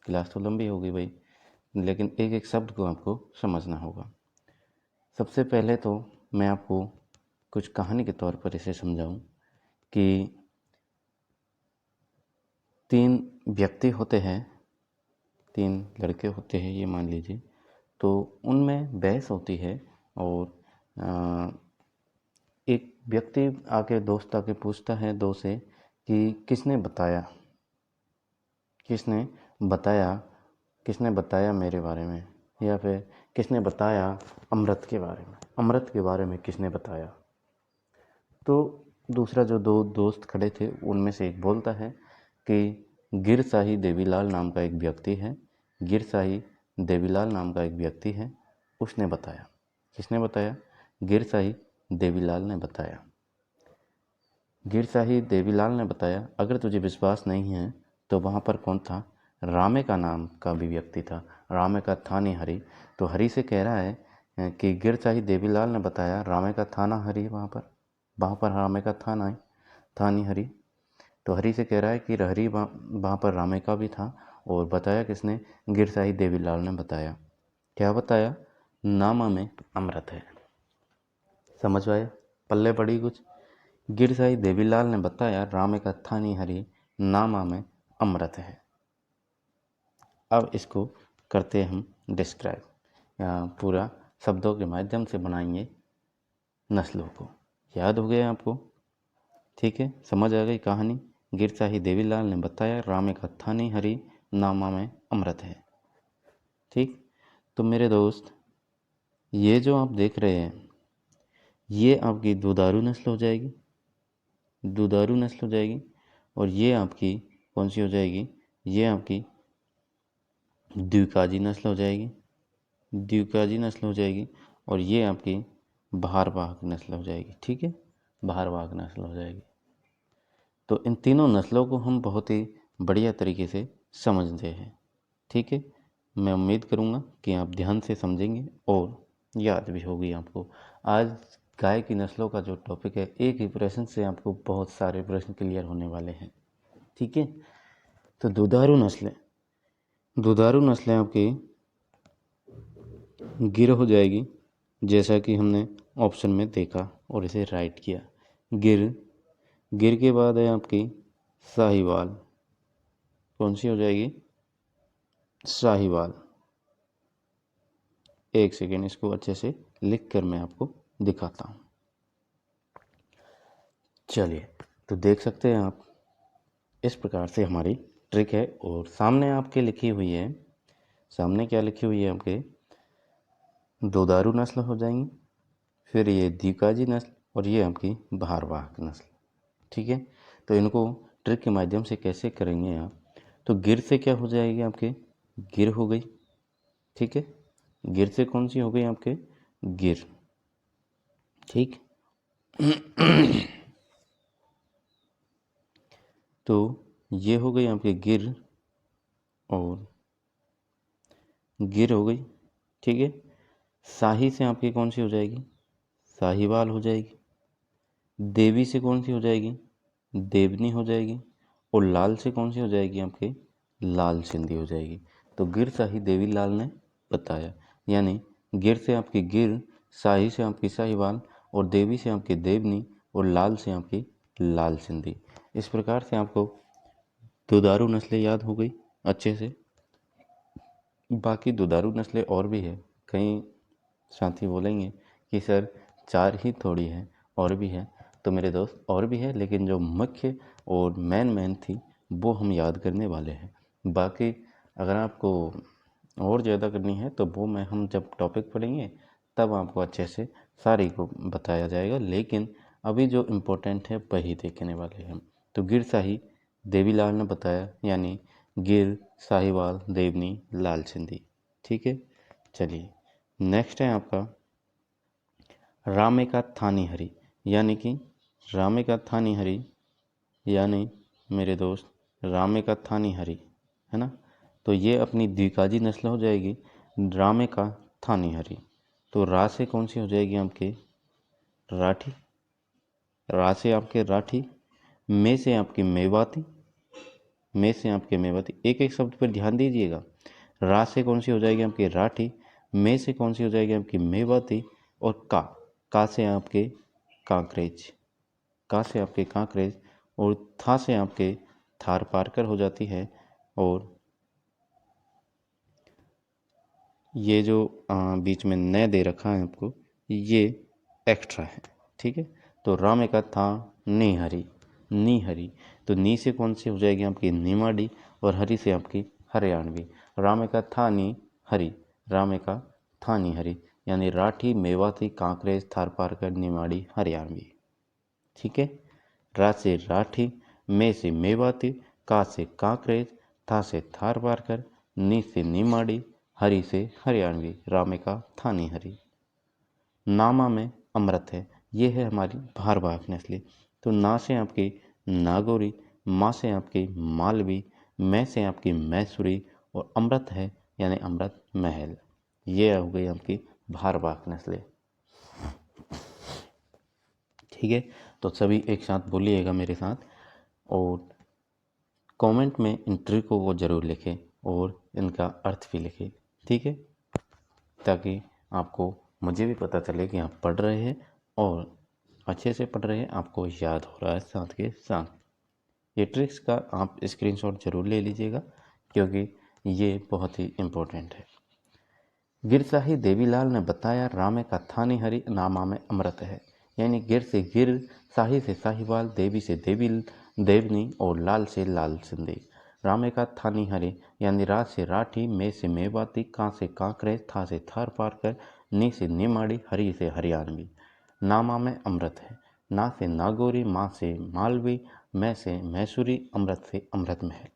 क्लास तो लंबी होगी भाई, लेकिन एक एक शब्द को आपको समझना होगा। सबसे पहले तो मैं आपको कुछ कहानी के तौर पर इसे समझाऊं कि 3 व्यक्ति होते हैं, 3 लड़के होते हैं ये मान लीजिए, तो उनमें बहस होती है, और एक व्यक्ति आके दोस्त आके पूछता है दो से कि किसने बताया मेरे बारे में, या फिर किसने बताया अमृत के बारे में किसने बताया। तो दूसरा जो दो दोस्त खड़े थे उनमें से एक बोलता है कि गिरशाही देवीलाल नाम का एक व्यक्ति है, गिरशाही देवीलाल नाम का एक व्यक्ति है, उसने बताया। किसने बताया? गिरशाही देवीलाल ने बताया। गिरशाही देवीलाल ने बताया। अगर तुझे विश्वास नहीं है तो वहाँ पर कौन था? रामे का नाम का भी व्यक्ति था। रामे का था नहीं हरि। तो हरि से कह रहा है कि गिरशाही देवीलाल ने बताया, रामे का था ना हरि वहाँ पर रामे का था नहीं हरि। तो हरि से कह रहा है कि हरि वहाँ पर रामे का भी था। और बताया किसने? गिरशाही देवीलाल ने बताया। क्या बताया? नामा में अमृत है। समझ आया? पल्ले पड़ी कुछ? गिरशाही देवीलाल ने बताया, रामे का था नहीं हरि, नामा में अमृत है। अब इसको करते हम डिस्क्राइब, पूरा शब्दों के माध्यम से बनाएंगे नस्लों को। याद हो गया आपको? ठीक है, समझ आ गई कहानी? गिरशाही देवीलाल ने बताया, रामे का था नहीं हरि, नामा में अमृत है। ठीक, तो मेरे दोस्त, ये जो आप देख रहे हैं, ये आपकी दुधारू नस्ल हो जाएगी, दुधारू नस्ल हो जाएगी। और ये आपकी कौन सी हो जाएगी? ये आपकी द्विकाजी नस्ल हो जाएगी, द्विकाजी नस्ल हो जाएगी। और ये आपकी भारवाहक नस्ल हो जाएगी। ठीक है, भारवाहक नस्ल हो जाएगी। तो इन तीनों नस्लों को हम बहुत ही बढ़िया तरीके से समझते हैं। ठीक है, मैं उम्मीद करूँगा कि आप ध्यान से समझेंगे और याद भी होगी आपको। आज गाय की नस्लों का जो टॉपिक है, एक ही प्रश्न से आपको बहुत सारे प्रश्न क्लियर होने वाले हैं। ठीक है, तो दुधारू नस्लें आपकी गिर हो जाएगी, जैसा कि हमने ऑप्शन में देखा और इसे राइट किया। गिर के बाद है आपकी साहिवाल। कौन सी हो जाएगी? साहिवाल। एक सेकेंड, इसको अच्छे से लिख कर मैं आपको दिखाता हूँ। चलिए, तो देख सकते हैं आप, इस प्रकार से हमारी ट्रिक है। और सामने आपके लिखी हुई है, सामने क्या लिखी हुई है आपके? दुधारू नस्ल हो जाएंगी, फिर ये द्विकाजी नस्ल, और ये आपकी भारवाहक नस्ल। ठीक है, तो इनको ट्रिक के माध्यम से कैसे करेंगे आप? तो गिर से क्या हो जाएगी आपके? गिर हो गई। ठीक है, गिर से कौन सी हो गई आपके? गिर। ठीक तो ये हो गई आपकी गिर, और गिर हो गई। ठीक है, शाही से आपकी कौन सी हो जाएगी? साहिवाल हो जाएगी। देवी से कौन सी हो जाएगी? देवनी हो जाएगी। और लाल से कौन सी हो जाएगी आपके? लाल सिंधी हो जाएगी। तो गिर शाही देवीलाल ने बताया, यानी गिर से आपकी गिर, शाही से आपकी साहिवाल, और देवी से आपकी देवनी, और लाल से आपकी लाल सिंधी। इस प्रकार से आपको दुधारू नस्लें याद हो गई अच्छे से। बाकी दुधारू नस्लें और भी है, कई साथी बोलेंगे कि सर 4 ही थोड़ी है, और भी है। तो मेरे दोस्त, और भी है, लेकिन जो मुख्य और मेन थी वो हम याद करने वाले हैं। बाकी अगर आपको और ज़्यादा करनी है तो वो हम जब टॉपिक पढ़ेंगे तब आपको अच्छे से सारी को बताया जाएगा। लेकिन अभी जो इम्पोर्टेंट है वही देखने वाले हैं। तो गिर शाही देवीलाल ने बताया, यानी गिर, साहिवाल, देवनी, लाल सिंधी। ठीक है, चलिए नेक्स्ट है आपका रामे का थानी हरी, यानी कि रामे का थानी हरी, यानी मेरे दोस्त रामे का थानी हरी है ना। तो ये अपनी द्विकाजी नस्ल हो जाएगी, रामे का थानी हरी। तो रा से कौन सी हो जाएगी आपके? राठी। रा से आपके राठी। में से आपकी मेवाती, में से आपके मेवाती। एक एक शब्द पर ध्यान दीजिएगा। रा से कौन सी हो जाएगी आपकी? राठी। में से कौन सी हो जाएगी आपकी? मेवाती। और का से आपके कांकरेज, का से आपके कांकरेज। और था से आपके थार पारकर हो जाती है। और ये जो बीच में न दे रखा है आपको, ये एक्स्ट्रा है। ठीक है, तो रामे का था नी हरी, नी हरी। तो नी से कौन सी हो जाएगी आपकी? नीमाड़ी। और हरी से आपकी हरियाणवी। रामे का था नी हरी, रामे का था नी हरी, यानी राठी, मेवाती, कांकरेज, थारपारकर, निमाड़ी, हरियाणवी। ठीक है, रा से राठी, में से मेवाती, का से कांकरेज, था से थारपारकर, नी से निमाड़ी, हरी से हरियाणवी, रामे का थानी हरी। नामा में अमृत है, ये है हमारी भारवाहक नस्लें। तो ना से आपकी नागौरी, माँ से आपकी मालवी, मैं से आपकी मैसूरी और अमृत है यानी अमृत महल। ये हो गई आपकी भारवाहक नस्लें। ठीक है, तो सभी एक साथ बोलिएगा मेरे साथ और कमेंट में इन ट्रिकों को ज़रूर लिखें और इनका अर्थ भी लिखें। ठीक है, ताकि आपको मुझे भी पता चले कि आप पढ़ रहे हैं और अच्छे से पढ़ रहे हैं, आपको याद हो रहा है साथ के साथ। ये ट्रिक्स का आप स्क्रीनशॉट जरूर ले लीजिएगा क्योंकि ये बहुत ही इम्पोर्टेंट है। गिरसाही देवीलाल ने बताया रामे का थानी हरि नामा में अमृत है। यानी गिर से गिर, शाही से साहिवाल, देवी से देवी देवनी और लाल से लाल सिंधी। रामे का थानी हरि यानी रात से राठी, मे से मेवाती, का से कांकरे, था से थार पार कर, नी से निमाड़ी, हरी से हरियाणवी। नामा में अमृत है, ना से नागौरी, माँ से मालवी, मैं से मैसूरी, अमृत से अमृत महल।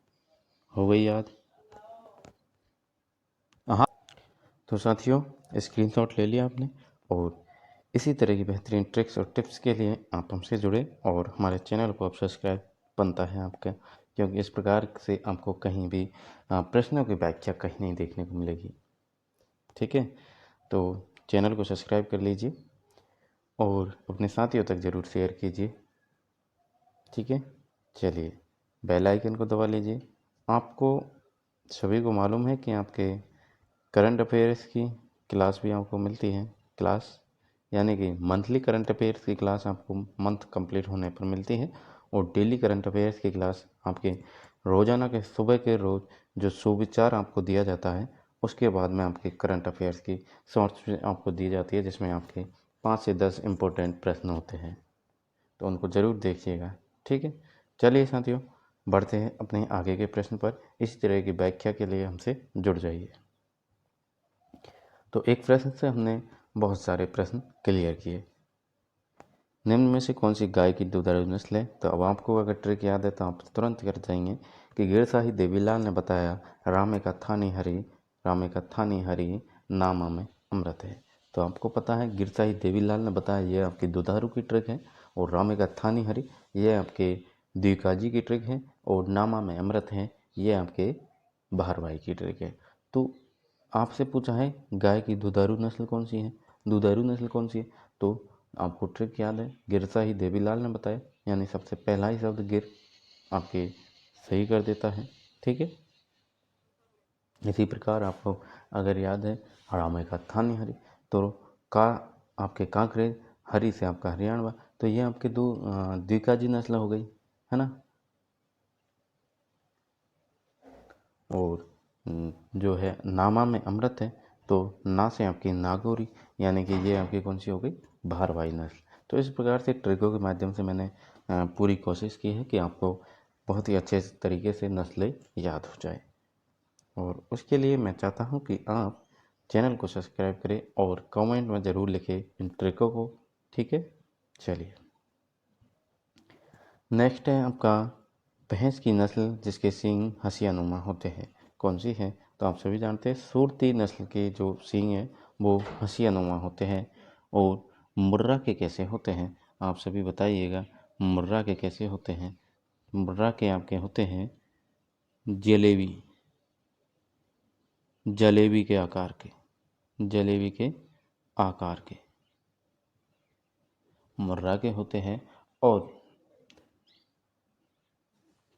हो गई याद? हाँ, तो साथियों स्क्रीनशॉट ले लिया आपने और इसी तरह की बेहतरीन ट्रिक्स और टिप्स के लिए आप हमसे जुड़े और हमारे चैनल को आप सब्सक्राइब बनता है आपका, क्योंकि इस प्रकार से आपको कहीं भी प्रश्नों की व्याख्या कहीं नहीं देखने को मिलेगी। ठीक है, तो चैनल को सब्सक्राइब कर लीजिए और अपने साथियों तक ज़रूर शेयर कीजिए। ठीक है, चलिए बेल आइकन को दबा लीजिए। आपको सभी को मालूम है कि आपके करंट अफेयर्स की क्लास भी आपको मिलती है। क्लास यानी कि मंथली करंट अफेयर्स की क्लास आपको मंथ कंप्लीट होने पर मिलती है और डेली करंट अफेयर्स की क्लास आपके रोज़ाना के सुबह के रोज़ जो सुविचार आपको दिया जाता है उसके बाद में आपके करंट अफेयर्स की शॉर्ट्स आपको दी जाती है, जिसमें आपके 5 से 10 इम्पोर्टेंट प्रश्न होते हैं, तो उनको ज़रूर देखिएगा। ठीक है, चलिए साथियों बढ़ते हैं अपने आगे के प्रश्न पर। इसी तरह की व्याख्या के लिए हमसे जुड़ जाइए। तो एक प्रश्न से हमने बहुत सारे प्रश्न क्लियर किए। निम्न में से कौन सी गाय की दुधारू नस्ल है? तो अब आपको अगर ट्रिक याद है तो आप तुरंत कर जाएंगे कि गिरसाही देवीलाल ने बताया रामे का थानी हरी, रामे का थानी हरी नामा में अमृत है। तो आपको पता है गिरसाही देवीलाल ने बताया ये आपकी दुधारू की ट्रिक है और रामे का थानी हरी ये आपके द्विकाजी की ट्रिक है और नामा में अमृत है ये आपके भारवाही की ट्रिक है। तो आपसे पूछा है गाय की दुधारू नस्ल कौन सी है, दुधारू नस्ल कौन सी है, तो आपको ट्रिक याद है गिरसाही देवीलाल ने बताया, यानी सबसे पहला ही शब्द गिर आपके सही कर देता है। ठीक है, इसी प्रकार आपको अगर याद है हरामे का थानी हरी, तो का आपके कांकरे, हरी से आपका हरियाणवा, तो ये आपके दो द्विकाजी नस्ल हो गई है ना। और जो है नामा में अमृत है, तो ना से आपकी नागौरी, यानी कि ये आपकी कौन सी हो गई भारवाही नस्ल। तो इस प्रकार से ट्रिकों के माध्यम से मैंने पूरी कोशिश की है कि आपको बहुत ही अच्छे तरीके से नस्लें याद हो जाए, और उसके लिए मैं चाहता हूँ कि आप चैनल को सब्सक्राइब करें और कमेंट में ज़रूर लिखें इन ट्रिकों को। ठीक है, चलिए नेक्स्ट है आपका भैंस की नस्ल जिसके सींग हंसियानुमा होते हैं, कौन सी है? तो आप सभी जानते हैं सूरती नस्ल के जो सींग हैं वो हंसियानुमा होते हैं। और मुर्रा के कैसे होते हैं आप सभी बताइएगा, मुर्रा के कैसे होते हैं? मुर्रा के आपके होते हैं जलेबी, जलेबी के आकार के, जलेबी के आकार के मुर्रा के होते हैं। और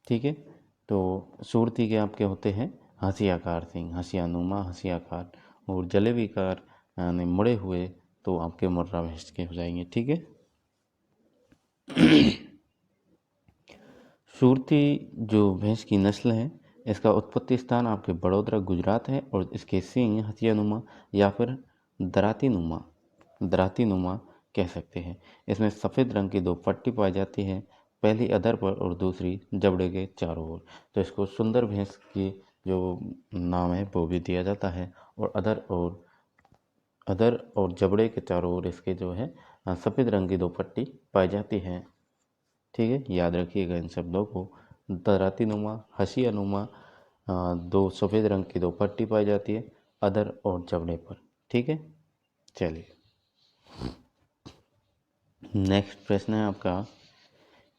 ठीक है, तो सूरती के आपके होते हैं हंसी आकार सिंह, हंसियानुमा, हंसी आकार, और जलेबी कार यानी मुड़े हुए तो आपके मुर्रा भैंस के हो जाएंगे। ठीक है, सूरती जो भैंस की नस्ल है इसका उत्पत्ति स्थान आपके बड़ौदा गुजरात है और इसके सींग हंसियानुमा या फिर दराती नुमा, दराती नुमा कह सकते हैं। इसमें सफ़ेद रंग की दो पट्टी पाई जाती है, पहली अधर पर और दूसरी जबड़े के चारों ओर। तो इसको सुंदर भैंस की जो नाम है वो भी दिया जाता है। और अधर और जबड़े के चारों ओर इसके जो है सफ़ेद रंग की दो पट्टी पाई जाती है। ठीक है, याद रखिएगा इन शब्दों को, दराती नुमा, हंसियानुमा, दो सफ़ेद रंग की दो पट्टी पाई जाती है अदर और जबड़े पर। ठीक है, चलिए नेक्स्ट प्रश्न है आपका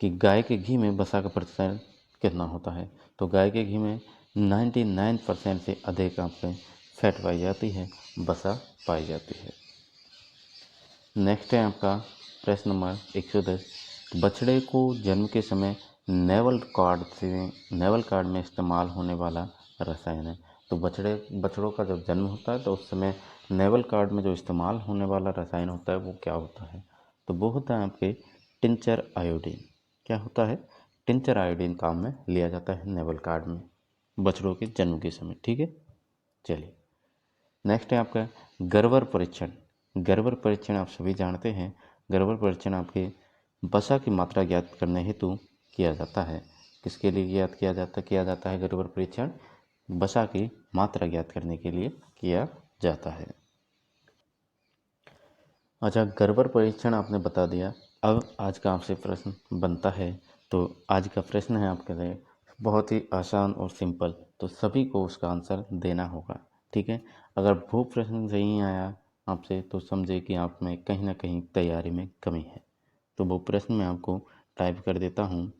कि गाय के घी में वसा का प्रतिशत कितना होता है। तो गाय के घी में 99% से अधिक आपके फैट पाई जाती है, वसा पाई जाती है। नेक्स्ट है आपका प्रश्न नंबर 110, बछड़े को जन्म के समय नेवल कार्ड में इस्तेमाल होने वाला रसायन है। तो बछड़ों का जब जन्म होता है तो उस समय नेवल कार्ड में जो इस्तेमाल होने वाला रसायन होता है वो क्या होता है। तो वो होता है आपके टिंचर आयोडीन। क्या होता है, टिंचर आयोडीन काम में लिया जाता है नेवल कार्ड में बछड़ों के जन्म के समय। ठीक है, चलिए नेक्स्ट है आपका गर्वर परीक्षण। गर्वर परीक्षण आप सभी जानते हैं। गर्वर परीक्षण आपके वसा की मात्रा ज्ञात करने हेतु किया जाता है। किसके लिए किया जाता है गर्वर परीक्षण? वसा की मात्रा ज्ञात करने के लिए किया जाता है। अच्छा, गर्वर परीक्षण आपने बता दिया। अब आज का आपसे प्रश्न बनता है। तो आज का प्रश्न है आपके लिए बहुत ही आसान और सिंपल, तो सभी को उसका आंसर देना होगा। ठीक है, अगर वो प्रश्न सही आया आपसे तो समझे कि आप में कहीं ना कहीं तैयारी में कमी है। तो वो प्रश्न मैं आपको टाइप कर देता हूँ।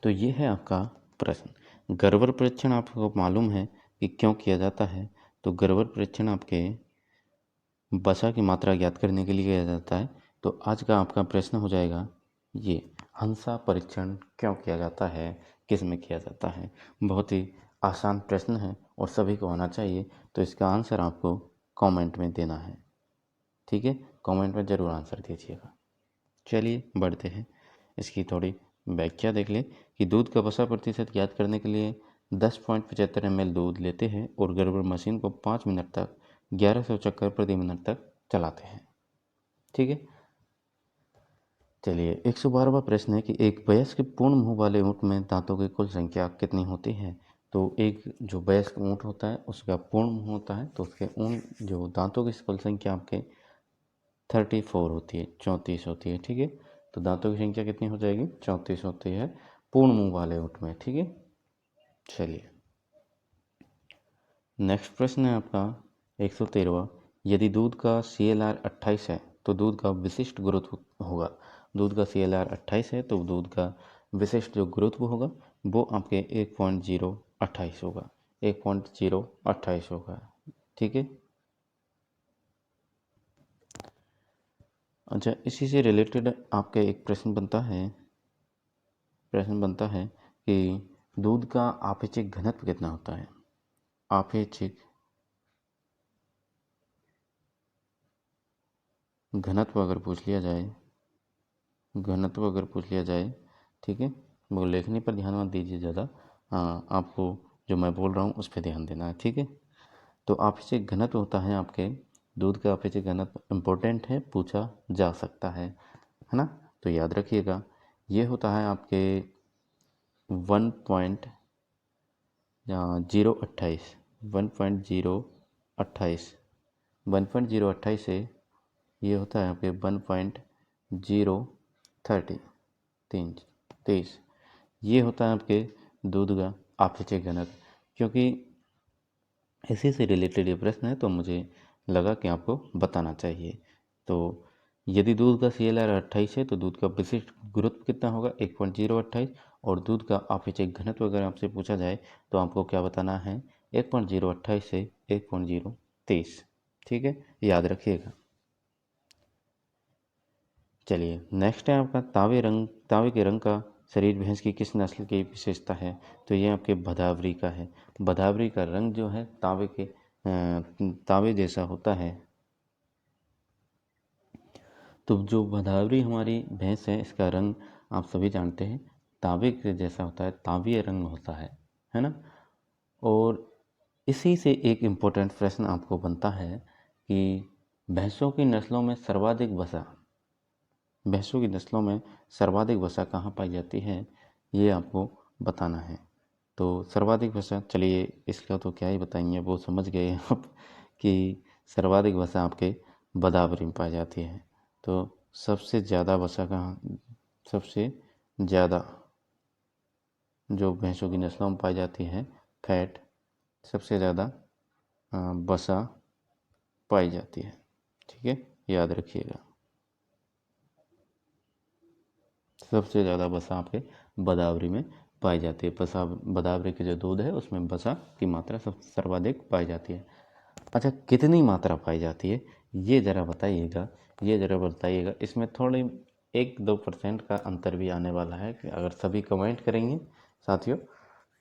तो ये है आपका प्रश्न। गर्वर परीक्षण आपको मालूम है कि क्यों किया जाता है। तो गर्वर परीक्षण आपके वसा की मात्रा ज्ञात करने के लिए किया जाता है। तो आज का आपका प्रश्न हो जाएगा ये, हंसा परीक्षण क्यों किया जाता है, किस में किया जाता है। बहुत ही आसान प्रश्न है और सभी को आना चाहिए। तो इसका आंसर आपको कमेंट में देना है। ठीक है, कमेंट में ज़रूर आंसर दीजिएगा। चलिए बढ़ते हैं, इसकी थोड़ी व्याख्या देख लें कि दूध का वसा प्रतिशत ज्ञात करने के लिए 10.75 ml दूध लेते हैं और गर्भर मशीन को 5 मिनट तक 1100 चक्कर प्रति मिनट तक चलाते हैं। ठीक है, चलिए 112वां प्रश्न है कि एक वयस्क पूर्ण मुंह वाले ऊँट में दांतों की कुल संख्या कितनी होती है। तो एक जो वयस्क ऊँट होता है उसका पूर्ण मुंह होता है, तो उसके ऊँट जो दांतों की कुल संख्या आपके 34 होती है, 34 होती है। ठीक है, तो दांतों की संख्या कितनी हो जाएगी, 34 होती है पूर्ण मुंह वाले ऊँट में। ठीक है, चलिए नेक्स्ट प्रश्न है आपका 113वां, यदि दूध का CLR 28 है तो दूध का विशिष्ट गुरुत्व होगा। दूध का CLR 28 है तो दूध का विशिष्ट जो गुरुत्व होगा वो आपके 1.028 होगा, 1.028 होगा। ठीक है, अच्छा इसी से रिलेटेड आपका एक प्रश्न बनता है कि दूध का आपेक्षिक घनत्व कितना होता है। आपेक्षिक घनत्व अगर पूछ लिया जाए, ठीक है, वो लिखने पर ध्यान मत दीजिए ज़्यादा। हाँ, आपको जो मैं बोल रहा हूँ उस पर ध्यान देना है। ठीक है, तो आपेक्षिक घनत्व होता है आपके दूध का आपेक्षिक घनत्व इम्पोर्टेंट है, पूछा जा सकता है ना। तो याद रखिएगा, ये होता है आपके 1.028 1.028 से ये होता है आपके 1.023 ये होता है आपके दूध का आपेक्षिक घनत्व। क्योंकि इसी से रिलेटेड ये प्रश्न है तो मुझे लगा कि आपको बताना चाहिए। तो यदि दूध का CLR 28 है तो दूध का विशिष्ट गुरुत्व कितना होगा, 1.028। और दूध का आपेक्षिक घनत्व अगर आपसे पूछा जाए तो आपको क्या बताना है, 1.028 से 1.023। ठीक है, याद रखिएगा। चलिए नेक्स्ट है आपका तावे के रंग का शरीर भैंस की किस नस्ल की विशेषता है। तो ये आपके भदावरी का है। भदावरी का रंग जो है तावे जैसा होता है। तो जो भदावरी हमारी भैंस है इसका रंग आप सभी जानते हैं तावे के जैसा होता है, तावीय रंग होता है ना। और इसी से एक इम्पोर्टेंट प्रश्न आपको बनता है कि भैंसों की नस्लों में सर्वाधिक वसा कहाँ पाई जाती है, ये आपको बताना है। तो सर्वाधिक वसा, चलिए इसका तो क्या ही बताएंगे, वो समझ गए आप कि सर्वाधिक वसा आपके भदावरी में पाई जाती है। तो सबसे ज़्यादा वसा कहाँ, सबसे ज़्यादा जो भैंसों की नस्लों में पाई जाती है फैट, सबसे ज़्यादा बसा पाई जाती है। ठीक है, याद रखिएगा। सबसे ज़्यादा बसा आपके बदावरी में पाई जाती है। बसा बदावरी के जो दूध है उसमें बसा की मात्रा सबसे सर्वाधिक पाई जाती है। अच्छा, कितनी मात्रा पाई जाती है ये ज़रा बताइएगा। इसमें थोड़ी 1-2% का अंतर भी आने वाला है कि अगर सभी कमेंट करेंगे साथियों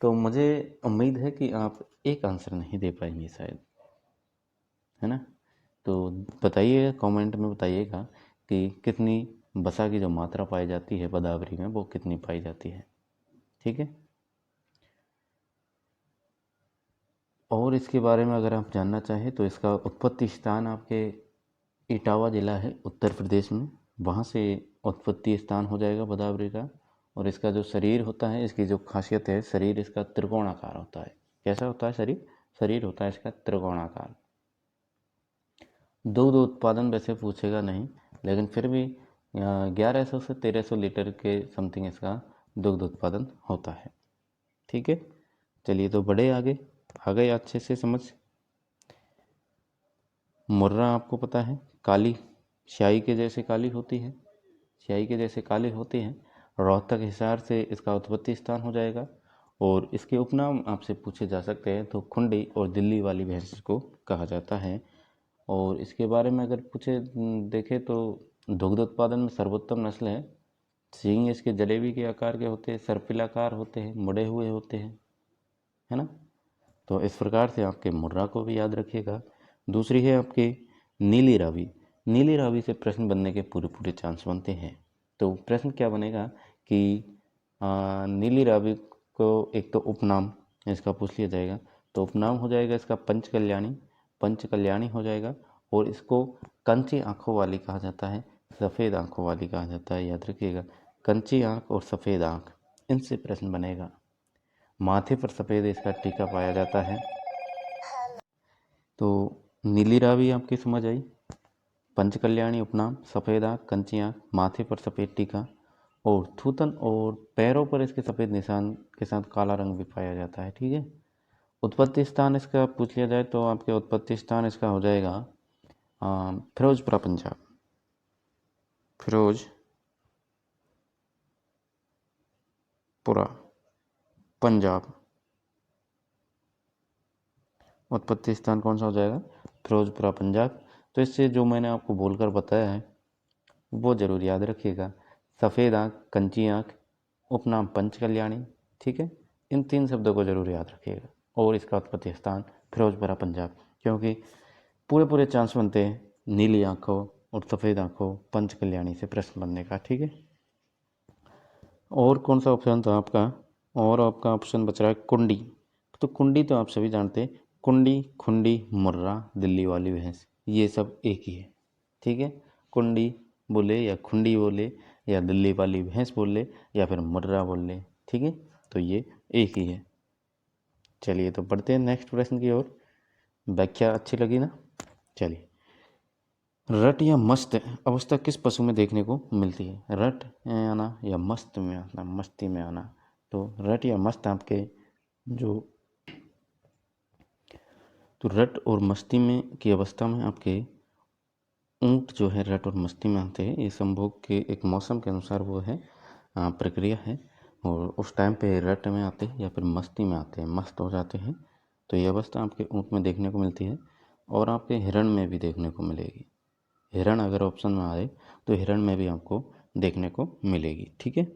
तो मुझे उम्मीद है कि आप एक आंसर नहीं दे पाएंगे शायद, है ना। तो बताइएगा, कमेंट में बताइएगा कि कितनी बसा की जो मात्रा पाई जाती है बदावरी में वो कितनी पाई जाती है। ठीक है, और इसके बारे में अगर आप जानना चाहें तो इसका उत्पत्ति स्थान आपके इटावा ज़िला है उत्तर प्रदेश में, वहाँ से उत्पत्ति स्थान हो जाएगा बदावरी का। और इसका जो शरीर होता है, इसकी जो खासियत है, शरीर इसका त्रिकोणाकार होता है। कैसा होता है शरीर? शरीर होता है इसका त्रिकोणाकार। दूध उत्पादन वैसे पूछेगा नहीं, लेकिन फिर भी 1100 से 1300 लीटर के समथिंग इसका दुग्ध उत्पादन होता है। ठीक है, चलिए तो बड़े आगे आ गए अच्छे से समझ। मुर्रा आपको पता है काली, स्याही के जैसे काली होती है, स्याही के जैसे काली होती है। रोहतक हिसार से इसका उत्पत्ति स्थान हो जाएगा। और इसके उपनाम आपसे पूछे जा सकते हैं तो खुंडी और दिल्ली वाली भैंस को कहा जाता है। और इसके बारे में अगर पूछे देखें तो दुग्ध उत्पादन में सर्वोत्तम नस्ल है। सींग इसके जलेबी के आकार के होते हैं, सर्पिलाकार होते हैं, मुड़े हुए होते हैं, है ना। तो इस प्रकार से आपके मुर्रा को भी याद रखिएगा। दूसरी है आपकी नीली रावी। नीली रावी से प्रश्न बनने के पूरे पूरे चांस बनते हैं। तो प्रश्न क्या बनेगा कि नीली रावी को एक तो उपनाम इसका पूछ लिया जाएगा। तो उपनाम हो जाएगा इसका पंचकल्याणी हो जाएगा। और इसको कंची आँखों वाली कहा जाता है, सफ़ेद आँखों वाली कहा जाता है, याद रखिएगा। कंची आँख और सफ़ेद आँख, इनसे प्रश्न बनेगा। माथे पर सफ़ेद इसका टीका पाया जाता है। तो नीली रावी आपकी समझ आई। पंचकल्याणी उपनाम, सफ़ेद आँख, कंची आँख, माथे पर सफ़ेद टीका और थूथन और पैरों पर इसके सफ़ेद निशान के साथ काला रंग भी पाया जाता है। ठीक है, उत्पत्ति स्थान इसका पूछ लिया जाए तो आपके उत्पत्ति स्थान इसका हो जाएगा फिरोजपुरा पंजाब। फिरोजपुरा पंजाब उत्पत्ति स्थान कौन सा हो जाएगा? फिरोजपुरा पंजाब। तो इससे जो मैंने आपको बोलकर बताया है वो ज़रूर याद रखिएगा। सफ़ेद आँख, कंची आँख, उपनाम पंचकल्याणी। ठीक है, इन 3 शब्दों को ज़रूर याद रखिएगा। और इसका उत्पत्ति स्थान फिरोजपुरा पंजाब, क्योंकि पूरे पूरे चांस बनते हैं नीली आँखों और सफ़ेद आँखों पंचकल्याणी से प्रश्न बनने का। ठीक है, और कौन सा ऑप्शन था आपका? और आपका ऑप्शन बच रहा है कुंडी। तो कुंडी तो आप सभी जानते हैं, कुंडी, खुंडी, मुर्रा, दिल्ली वाली भैंस, ये सब एक ही है। ठीक है, कुंडी बोले या खुंडी बोले या दिल्ली वाली भैंस बोले या फिर मुर्रा बोल ले, ठीक है, तो ये एक ही है। चलिए तो बढ़ते हैं नेक्स्ट प्रश्न की ओर। व्याख्या अच्छी लगी ना? चलिए, रट या मस्त अवस्था किस पशु में देखने को मिलती है? रट में आना या मस्त में आना, मस्ती में आना। तो रट या मस्त आपके जो तो रट और मस्ती में की अवस्था में आपके ऊँट जो है रट और मस्ती में आते हैं। ये संभोग के एक मौसम के अनुसार वो है प्रक्रिया है। और उस टाइम पे रट में आते हैं या फिर मस्ती में आते हैं, मस्त हो जाते हैं। तो ये अवस्था आपके ऊँट में देखने को मिलती है और आपके हिरण में भी देखने को मिलेगी। हिरण अगर ऑप्शन में आए तो हिरण में भी आपको देखने को मिलेगी। ठीक है,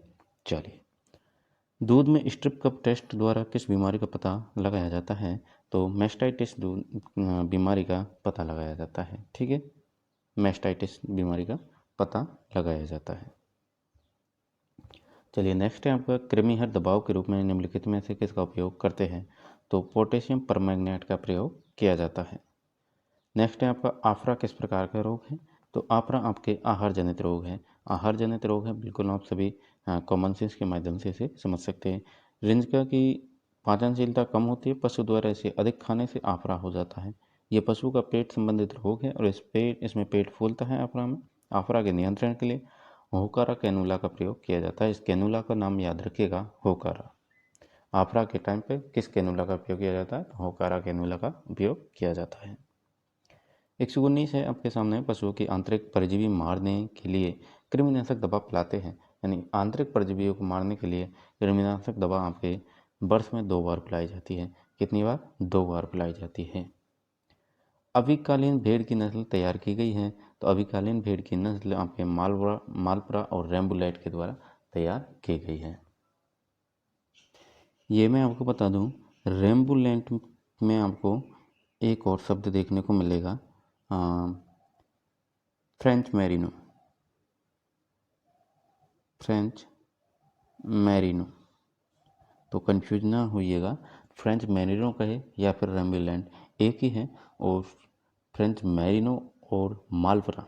चलिए, दूध में स्ट्रिप कप टेस्ट द्वारा किस बीमारी का पता लगाया जाता है? तो मैस्टाइटिस बीमारी का पता लगाया जाता है। ठीक है, मैस्टाइटिस बीमारी का पता लगाया जाता है। चलिए नेक्स्ट है आपका कृमिहर दबाव के रूप में निम्नलिखित में से किसका उपयोग करते हैं? तो पोटेशियम परमैंगनेट का प्रयोग किया जाता है। नेक्स्ट है आपका आफरा किस प्रकार का रोग है? तो आफरा आपके आहार जनित रोग है। आहार जनित रोग है, बिल्कुल आप सभी कॉमन सेंस के माध्यम से इसे समझ सकते हैं। रिंजका की पाचनशीलता कम होती है, पशु द्वारा इसे अधिक खाने से आफरा हो जाता है। ये पशु का पेट संबंधित रोग है और इसमें पेट फूलता है आफरा में। आफरा के नियंत्रण के लिए होकारा कैनुला का प्रयोग किया जाता है। इस कैनुला का नाम याद रखिएगा, होकारा। आफरा के टाइम पे किस कैनुला का उपयोग किया जाता है? तो होकारा कैनुला का उपयोग किया जाता है। 119 है आपके सामने, पशुओं की आंतरिक परजीवी मारने के लिए कृमिनाशक दवा पिलाते हैं। यानी आंतरिक परजीवियों को मारने के लिए कृमिनाशक दवा आपके वर्ष में 2 बार पिलाई जाती है। कितनी बार? 2 बार पिलाई जाती है। अभिकालीन भेड़ की नस्ल तैयार की गई है। तो अभिकालीन भेड़ की नस्ल आपके मालपुरा और रैम्बुलेट के द्वारा तैयार की गई है। ये मैं आपको बता दूं, रैम्बुलेट में आपको एक और शब्द देखने को मिलेगा, फ्रेंच मैरिनो। फ्रेंच मैरिनो, तो कंफ्यूज ना होइएगा, फ्रेंच मैरिनो कहे या फिर रैम्बुलेट एक ही है। और फ्रेंच मैरिनो और मालपुरा,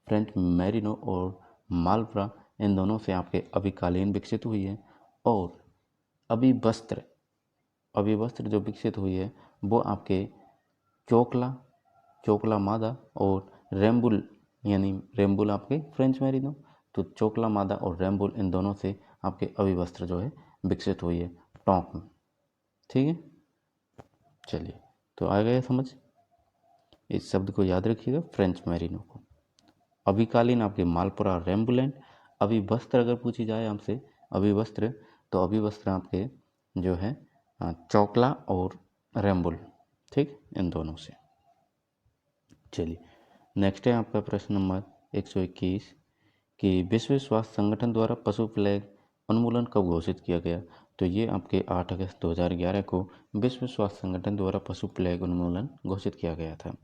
फ्रेंच मैरिनो और मालपुरा इन दोनों से आपके अभिकालीन विकसित हुई है। और अभिवस्त्र जो विकसित हुई है वो आपके चोकला मादा और रैम्बुल, यानी रैम्बुल आपके फ्रेंच मैरिनो, तो चोकला मादा और रैम्बुल इन दोनों से आपके अभिवस्त्र जो है विकसित हुई है टोंक में। ठीक है, चलिए, तो आ गया समझ। इस शब्द को याद रखिएगा, फ्रेंच मैरिनो को। अभिकालीन आपके मालपुरा और रैम्बुलेंट। अभिवस्त्र अगर पूछी जाए आपसे अभिवस्त्र, तो अभिवस्त्र आपके जो है चौकला और रैम्बुल, ठीक, इन दोनों से। चलिए, नेक्स्ट है आपका प्रश्न नंबर 121 कि विश्व स्वास्थ्य संगठन द्वारा पशु प्लेग उन्मूलन कब घोषित किया गया? तो ये आपके 8 अगस्त 2011 को विश्व स्वास्थ्य संगठन द्वारा पशु प्लेग उन्मूलन घोषित किया गया था।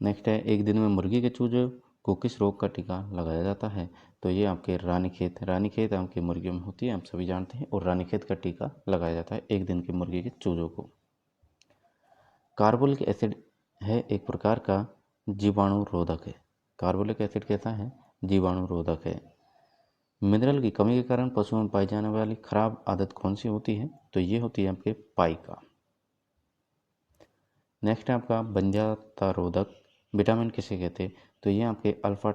नेक्स्ट है, एक दिन में मुर्गी के चूजे को किस रोग का टीका लगाया जाता है? तो ये आपके रानीखेत आपकी मुर्गियों में होती है, आप सभी जानते हैं, और रानीखेत का टीका लगाया जाता है एक दिन की मुर्गी के चूजों को। कार्बोलिक एसिड है एक प्रकार का जीवाणु रोधक है। कार्बोलिक एसिड कैसा है? जीवाणु रोधक है। मिनरल की कमी के कारण पशुओं में पाई जाने वाली खराब आदत कौन सी होती है? तो ये होती है आपके पाइका। नेक्स्ट है आपका बंध्यात्व रोधक विटामिन किसे कहते हैं? तो ये आपके अल्फा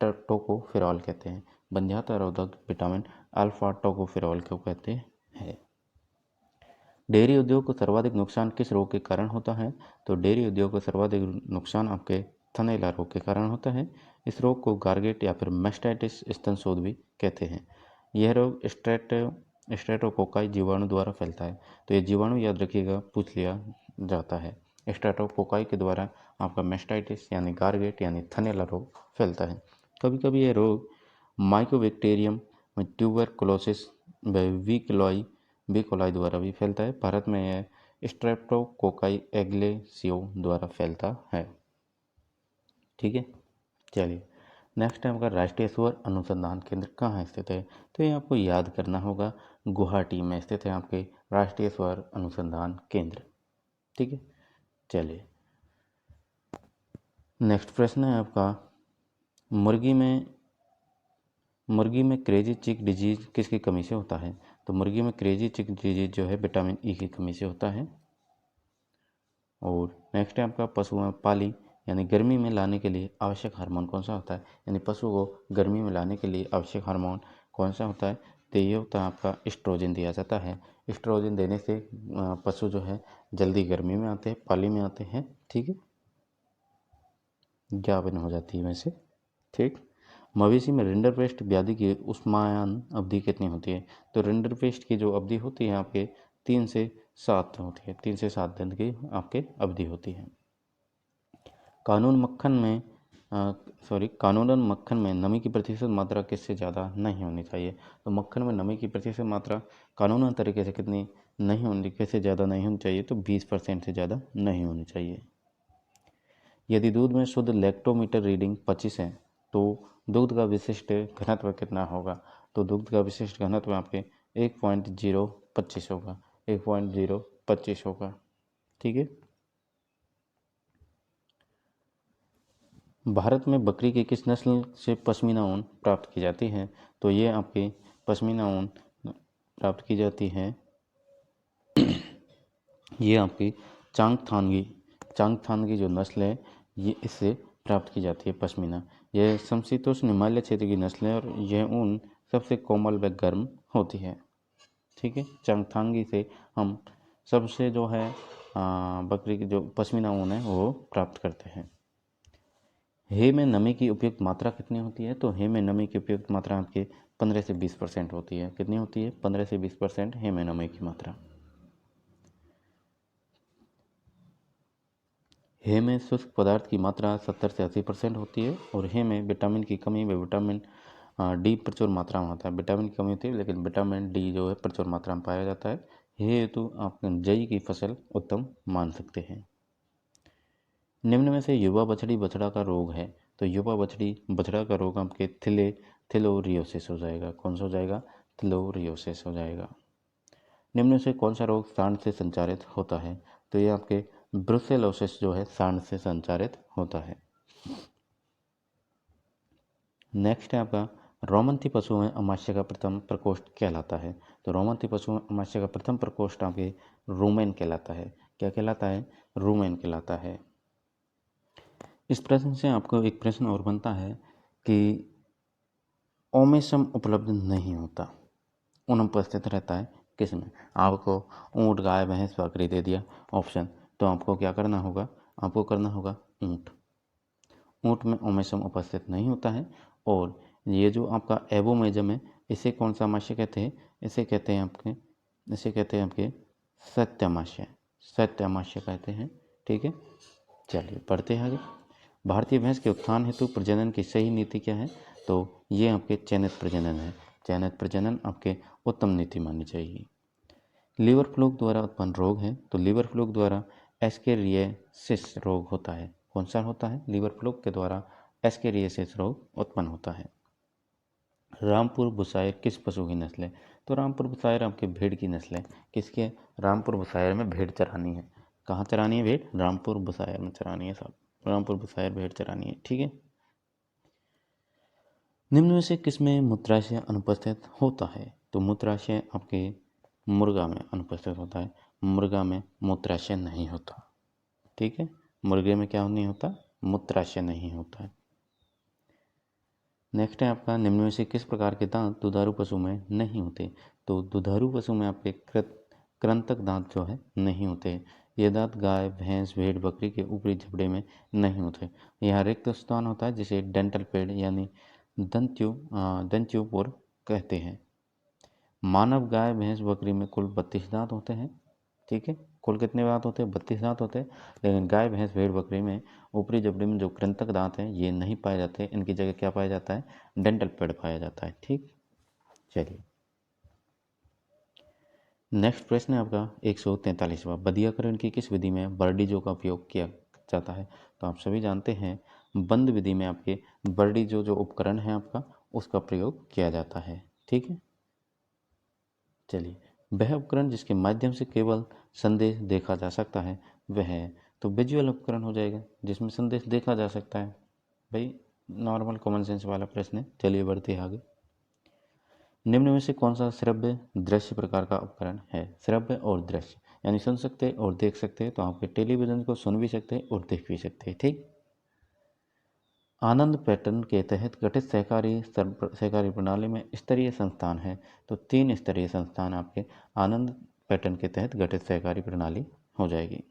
टोकोफेरॉल कहते हैं। बंध्यात्व रोधक विटामिन अल्फा टोकोफेरॉल को कहते हैं। डेयरी उद्योग को सर्वाधिक नुकसान किस रोग के कारण होता है? तो डेयरी उद्योग को सर्वाधिक नुकसान आपके थनैला रोग के कारण होता है। इस रोग को गार्गेट या फिर मैस्टाइटिस स्तन शोथ भी कहते हैं। यह रोग स्ट्रेप्टोकोकाई जीवाणु द्वारा फैलता है। तो ये जीवाणु याद रखिएगा, पूछ लिया जाता है। स्ट्रेप्टोकोकाई के द्वारा आपका मैस्टाइटिस यानी गार्गेट यानी थनैला रोग फैलता है। कभी कभी यह रोग माइकोबैक्टीरियम ट्यूबरकुलोसिस वी कोलाई द्वारा भी फैलता है। भारत में यह स्ट्रेप्टोकोकाई एग्लेसियो द्वारा फैलता है। ठीक है, चलिए, नेक्स्ट है आपका राष्ट्रीय स्वर अनुसंधान केंद्र कहाँ स्थित है? तो ये आपको याद करना होगा, गुवाहाटी में स्थित है आपके राष्ट्रीय स्वर अनुसंधान केंद्र। ठीक है, चलिए, नेक्स्ट प्रश्न है आपका, मुर्गी में क्रेजी चिक डिजीज किसकी कमी से होता है? तो मुर्गी में क्रेजी चिक डिजीज जो है विटामिन ई की कमी से होता है। और नेक्स्ट है आपका पशुओं में पाली यानी गर्मी में लाने के लिए आवश्यक हार्मोन कौन सा होता है? यानी पशु को गर्मी में लाने के लिए आवश्यक हार्मोन कौन सा होता है? तो ये होता है आपका एस्ट्रोजन दिया जाता है। एस्ट्रोजन देने से पशु जो है जल्दी गर्मी में आते हैं, पाली में आते हैं। ठीक है, गाभिन हो जाती है वैसे। ठीक, मवेशी में रिंडरपेस्ट व्याधि की उष्मायन अवधि कितनी होती है? तो रिंडरपेस्ट की जो अवधि होती है आपके 3 से 7 होती है, 3 से 7 दिन की आपके अवधि होती है। कानूनन मक्खन में नमी की प्रतिशत मात्रा किससे ज़्यादा नहीं होनी चाहिए? तो मक्खन में नमी की प्रतिशत मात्रा कानूनन तरीके से कितनी नहीं होनी, कैसे ज़्यादा नहीं होनी चाहिए? तो 20% से ज़्यादा नहीं होनी चाहिए। यदि दूध में शुद्ध लैक्टोमीटर रीडिंग 25 है तो दूध का विशिष्ट घनत्व कितना होगा? तो दूध का विशिष्ट घनत्व आपके 1.025 होगा, 1.025 होगा। ठीक है, भारत में बकरी की किस नस्ल से पश्मीना ऊन प्राप्त की जाती है? तो ये आपकी पश्मीना ऊन प्राप्त की जाती है, ये आपकी चांगथांगी जो नस्ल है ये इससे प्राप्त की जाती है पश्मीना। यह समशीतोष्ण हिमालय क्षेत्र की नस्ल है और यह ऊन सबसे कोमल व गर्म होती है। ठीक है। चांगथांगी से हम सबसे जो है बकरी की जो पश्मीना ऊन है वो प्राप्त करते हैं। हे में नमी की उपयुक्त मात्रा कितनी होती है? तो हे में नमी की उपयुक्त मात्रा आपके 15 से 20% होती है। कितनी होती है? 15 से 20% हे में नमी की मात्रा। हे में शुष्क पदार्थ की मात्रा 70 से 80% होती है और हे में विटामिन की कमी व विटामिन डी प्रचुर मात्रा में होता है। विटामिन की कमी होती है लेकिन विटामिन डी जो है प्रचुर मात्रा में पाया जाता है। हे हेतु आप जई की फसल उत्तम मान सकते हैं। निम्न में से युवा बछड़ी बछड़ा का रोग है, तो युवा बछड़ी बछड़ा का रोग आपके थिलोरियोसिस हो जाएगा। कौन सा हो जाएगा? थिलोरियोसिस हो जाएगा। निम्न में से कौन सा रोग सांड से संचारित होता है? तो ये आपके ब्रुसेलोसिस जो है सांड से संचारित होता है। नेक्स्ट है आपका रोमंथी पशु में अमाशय का प्रथम प्रकोष्ठ कहलाता है। तो रोमंथी पशु में अमाशय का प्रथम प्रकोष्ठ आपके रूमेन कहलाता है। क्या कहलाता है? रूमेन कहलाता है। इस प्रश्न से आपको एक प्रश्न और बनता है कि ओमेसम उपलब्ध नहीं होता, अनुपस्थित रहता है किसमें? आपको ऊँट, गाय, भैंस, बकरी दे दिया ऑप्शन, तो आपको क्या करना होगा? आपको करना होगा ऊँट। ऊँट में ओमेसम उपस्थित नहीं होता है। और ये जो आपका एबोमेजम है, इसे कौन सा अमाशय कहते हैं? इसे कहते हैं आपके सत्यामाशय। सत्यामाशय कहते हैं। ठीक है, चलिए पढ़ते हैं आगे। भारतीय भैंस के उत्थान हेतु प्रजनन की सही नीति क्या है? तो ये आपके चयनित प्रजनन है। चयनित प्रजनन आपके उत्तम नीति माननी चाहिए। लीवर फ्लूक द्वारा उत्पन्न रोग है, तो लीवर फ्लूक द्वारा एस्केरियासिस रोग होता है। कौन सा होता है? लीवर फ्लूक के द्वारा एस्केरियासिस रोग उत्पन्न होता है। रामपुर बुसायर किस पशु की नस्ल है? तो रामपुर बुसायर आपके भेड़ की नस्ल है। किसके? रामपुर बुसायर में भेड़ चरानी है। कहाँ चरानी है भेड़? रामपुर बुसायर में चरानी है साहब। रामपुर बुसायर भेड़ चरानी है। ठीक है। निम्न में से किसमें मूत्राशय अनुपस्थित होता है? तो मूत्राशय आपके मुर्गा में अनुपस्थित होता है। मुर्गा में मूत्राशय नहीं होता। ठीक है, मुर्गे में क्या नहीं होता? मूत्राशय नहीं होता है। नेक्स्ट है आपका निम्न में से किस प्रकार के दांत दुधारू पशु में नहीं होते? तो दुधारू पशु में आपके कृंतक दांत जो है नहीं होते। ये दांत गाय, भैंस, भेड़, बकरी के ऊपरी जबड़े में नहीं होते। यहाँ रिक्त स्थान होता है जिसे डेंटल पेड यानी दंत्युपुर कहते हैं। मानव गाय, भैंस, बकरी में कुल 32 दांत होते हैं। ठीक है, कुल कितने दांत होते हैं? 32 दांत होते हैं। लेकिन गाय, भैंस, भेड़, बकरी में ऊपरी जबड़े में जो कृंतक दांत हैं ये नहीं पाए जाते। इनकी जगह क्या पाया जाता है? डेंटल पेड पाया जाता है। ठीक, चलिए नेक्स्ट प्रश्न है आपका 143वां। बदियाकरण की किस विधि में बर्डीजो का उपयोग किया जाता है? तो आप सभी जानते हैं बंद विधि में आपके बर्डीजो जो उपकरण है आपका उसका प्रयोग किया जाता है। ठीक है, चलिए वह उपकरण जिसके माध्यम से केवल संदेश देखा जा सकता है वह है, तो विजुअल उपकरण हो जाएगा जिसमें संदेश देखा जा सकता है। भाई नॉर्मल कॉमन सेंस वाला प्रश्न है। चलिए बढ़ते आगे। निम्न में से कौन सा श्रव्य दृश्य प्रकार का उपकरण है? श्रव्य और दृश्य यानी सुन सकते हैं और देख सकते हैं, तो आपके टेलीविजन को सुन भी सकते हैं और देख भी सकते हैं। ठीक, आनंद पैटर्न के तहत गठित सहकारी प्रणाली में स्तरीय संस्थान है, तो 3 स्तरीय संस्थान आपके आनंद पैटर्न के तहत गठित सहकारी प्रणाली हो जाएगी।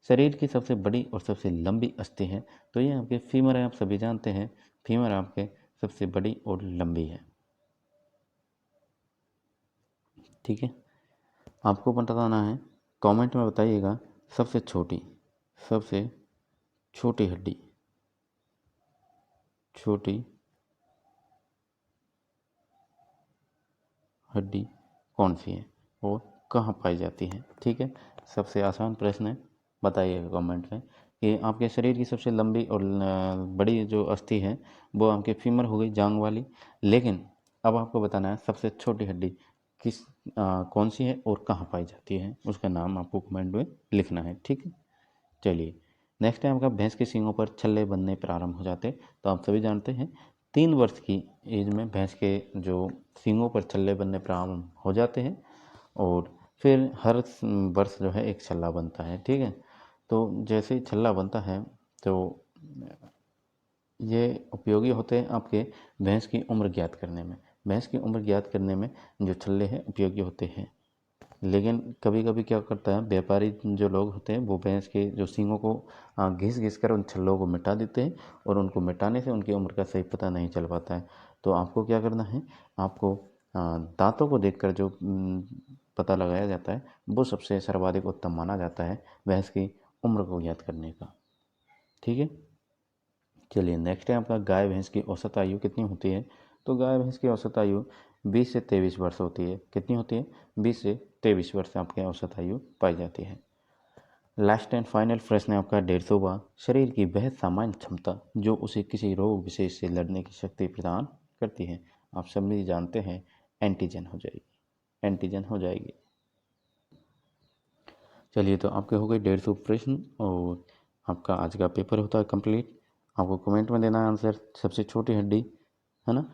शरीर की सबसे बड़ी और सबसे लंबी अस्थि है, तो ये आपके फीमर है। आप सभी जानते हैं फीमर आपके सबसे बड़ी और लंबी है। ठीक है, आपको बताना है, कमेंट में बताइएगा सबसे छोटी हड्डी कौन सी है और कहाँ पाई जाती है। ठीक है, सबसे आसान प्रश्न है, बताइएगा कमेंट में कि आपके शरीर की सबसे लंबी और बड़ी जो अस्थि है वो आपके फीमर हो गई, जांग वाली। लेकिन अब आपको बताना है सबसे छोटी हड्डी कौन सी है और कहाँ पाई जाती है, उसका नाम आपको कमेंट में लिखना है। ठीक है, चलिए नेक्स्ट है आपका भैंस के सींगों पर छल्ले बनने प्रारंभ हो जाते। तो आप सभी जानते हैं 3 वर्ष की एज में भैंस के जो सींगों पर छल्ले बनने प्रारंभ हो जाते हैं और फिर हर वर्ष जो है एक छल्ला बनता है। ठीक है, तो जैसे ही छल्ला बनता है तो ये उपयोगी होते हैं आपके भैंस की उम्र ज्ञात करने में। भैंस की उम्र ज्ञात करने में जो छल्ले हैं उपयोगी होते हैं। लेकिन कभी कभी क्या करता है, व्यापारी जो लोग होते हैं वो भैंस के जो सींगों को घिस घिस कर उन छल्लों को मिटा देते हैं, और उनको मिटाने से उनकी उम्र का सही पता नहीं चल पाता है। तो आपको क्या करना है, आपको दांतों को देखकर जो पता लगाया जाता है वो सबसे सर्वाधिक उत्तम माना जाता है भैंस की उम्र को ज्ञात करने का। ठीक है, चलिए नेक्स्ट है आपका गाय भैंस की औसत आयु कितनी होती है। तो गाय भैंस की औसत आयु 20 से 23 वर्ष होती है। कितनी होती है, 20 से 23 वर्ष आपकी औसत आयु पाई जाती है। लास्ट एंड फाइनल प्रश्न है आपका 150वां। शरीर की वह सामान्य क्षमता जो उसे किसी रोग विशेष से लड़ने की शक्ति प्रदान करती है। आप सभी जानते हैं एंटीजन हो जाएगी, एंटीजन हो जाएगी। चलिए तो आपके हो गए 150 प्रश्न और आपका आज का पेपर होता है कंप्लीट। आपको कमेंट में देना है आंसर, सबसे छोटी हड्डी, है ना।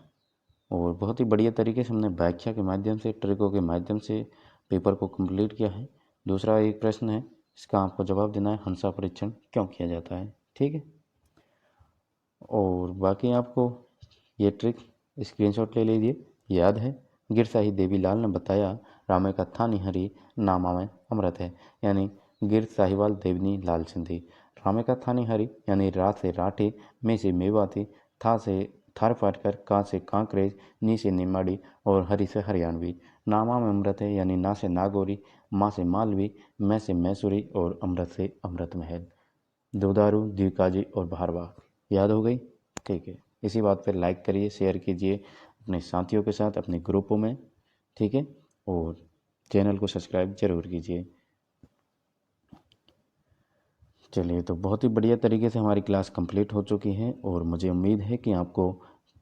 और बहुत ही बढ़िया तरीके से हमने व्याख्या के माध्यम से, ट्रिकों के माध्यम से पेपर को कंप्लीट किया है। दूसरा एक प्रश्न है, इसका आपको जवाब देना है, हंसा परीक्षण क्यों किया जाता है। ठीक है, और बाकी आपको ये ट्रिक स्क्रीनशॉट ले लीजिए, याद है। गिर साही देवीलाल ने बताया रामे का था निहरी नामा में अमृत है, यानी गिर साहिवाल देवनी लाल सिंधी। रामे का था निहरी यानी रा से राठी, में से मेवाती, था से थार फाटकर, का से कांकरेज, नी से निमाड़ी और हरी से हरियाणवी। नामा में अमृत है यानी ना से नागौरी, माँ से मालवी, मैं से मैसूरी और अमृत से अमृत महल। देवदारू, द्विकाजी और भारवा। याद हो गई, ठीक है। इसी बात पर लाइक करिए, शेयर कीजिए अपने साथियों के साथ, अपने ग्रुपों में, ठीक है। और चैनल को सब्सक्राइब जरूर कीजिए। चलिए तो बहुत ही बढ़िया तरीके से हमारी क्लास कंप्लीट हो चुकी है, और मुझे उम्मीद है कि आपको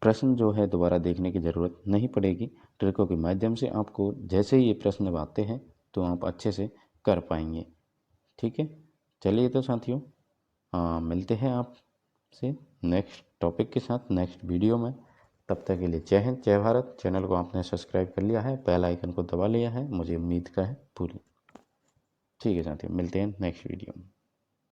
प्रश्न जो है दोबारा देखने की ज़रूरत नहीं पड़ेगी। ट्रिकों के माध्यम से आपको जैसे ही ये प्रश्न आते हैं तो आप अच्छे से कर पाएंगे। ठीक है, चलिए तो साथियों, मिलते हैं आपसे नेक्स्ट टॉपिक के साथ नेक्स्ट वीडियो में। तब तक के लिए जय हिंद, जय भारत। चैनल को आपने सब्सक्राइब कर लिया है, बेल आइकन को दबा लिया है, मुझे उम्मीद का है पूरी। ठीक है साथियों, मिलते हैं नेक्स्ट वीडियो में।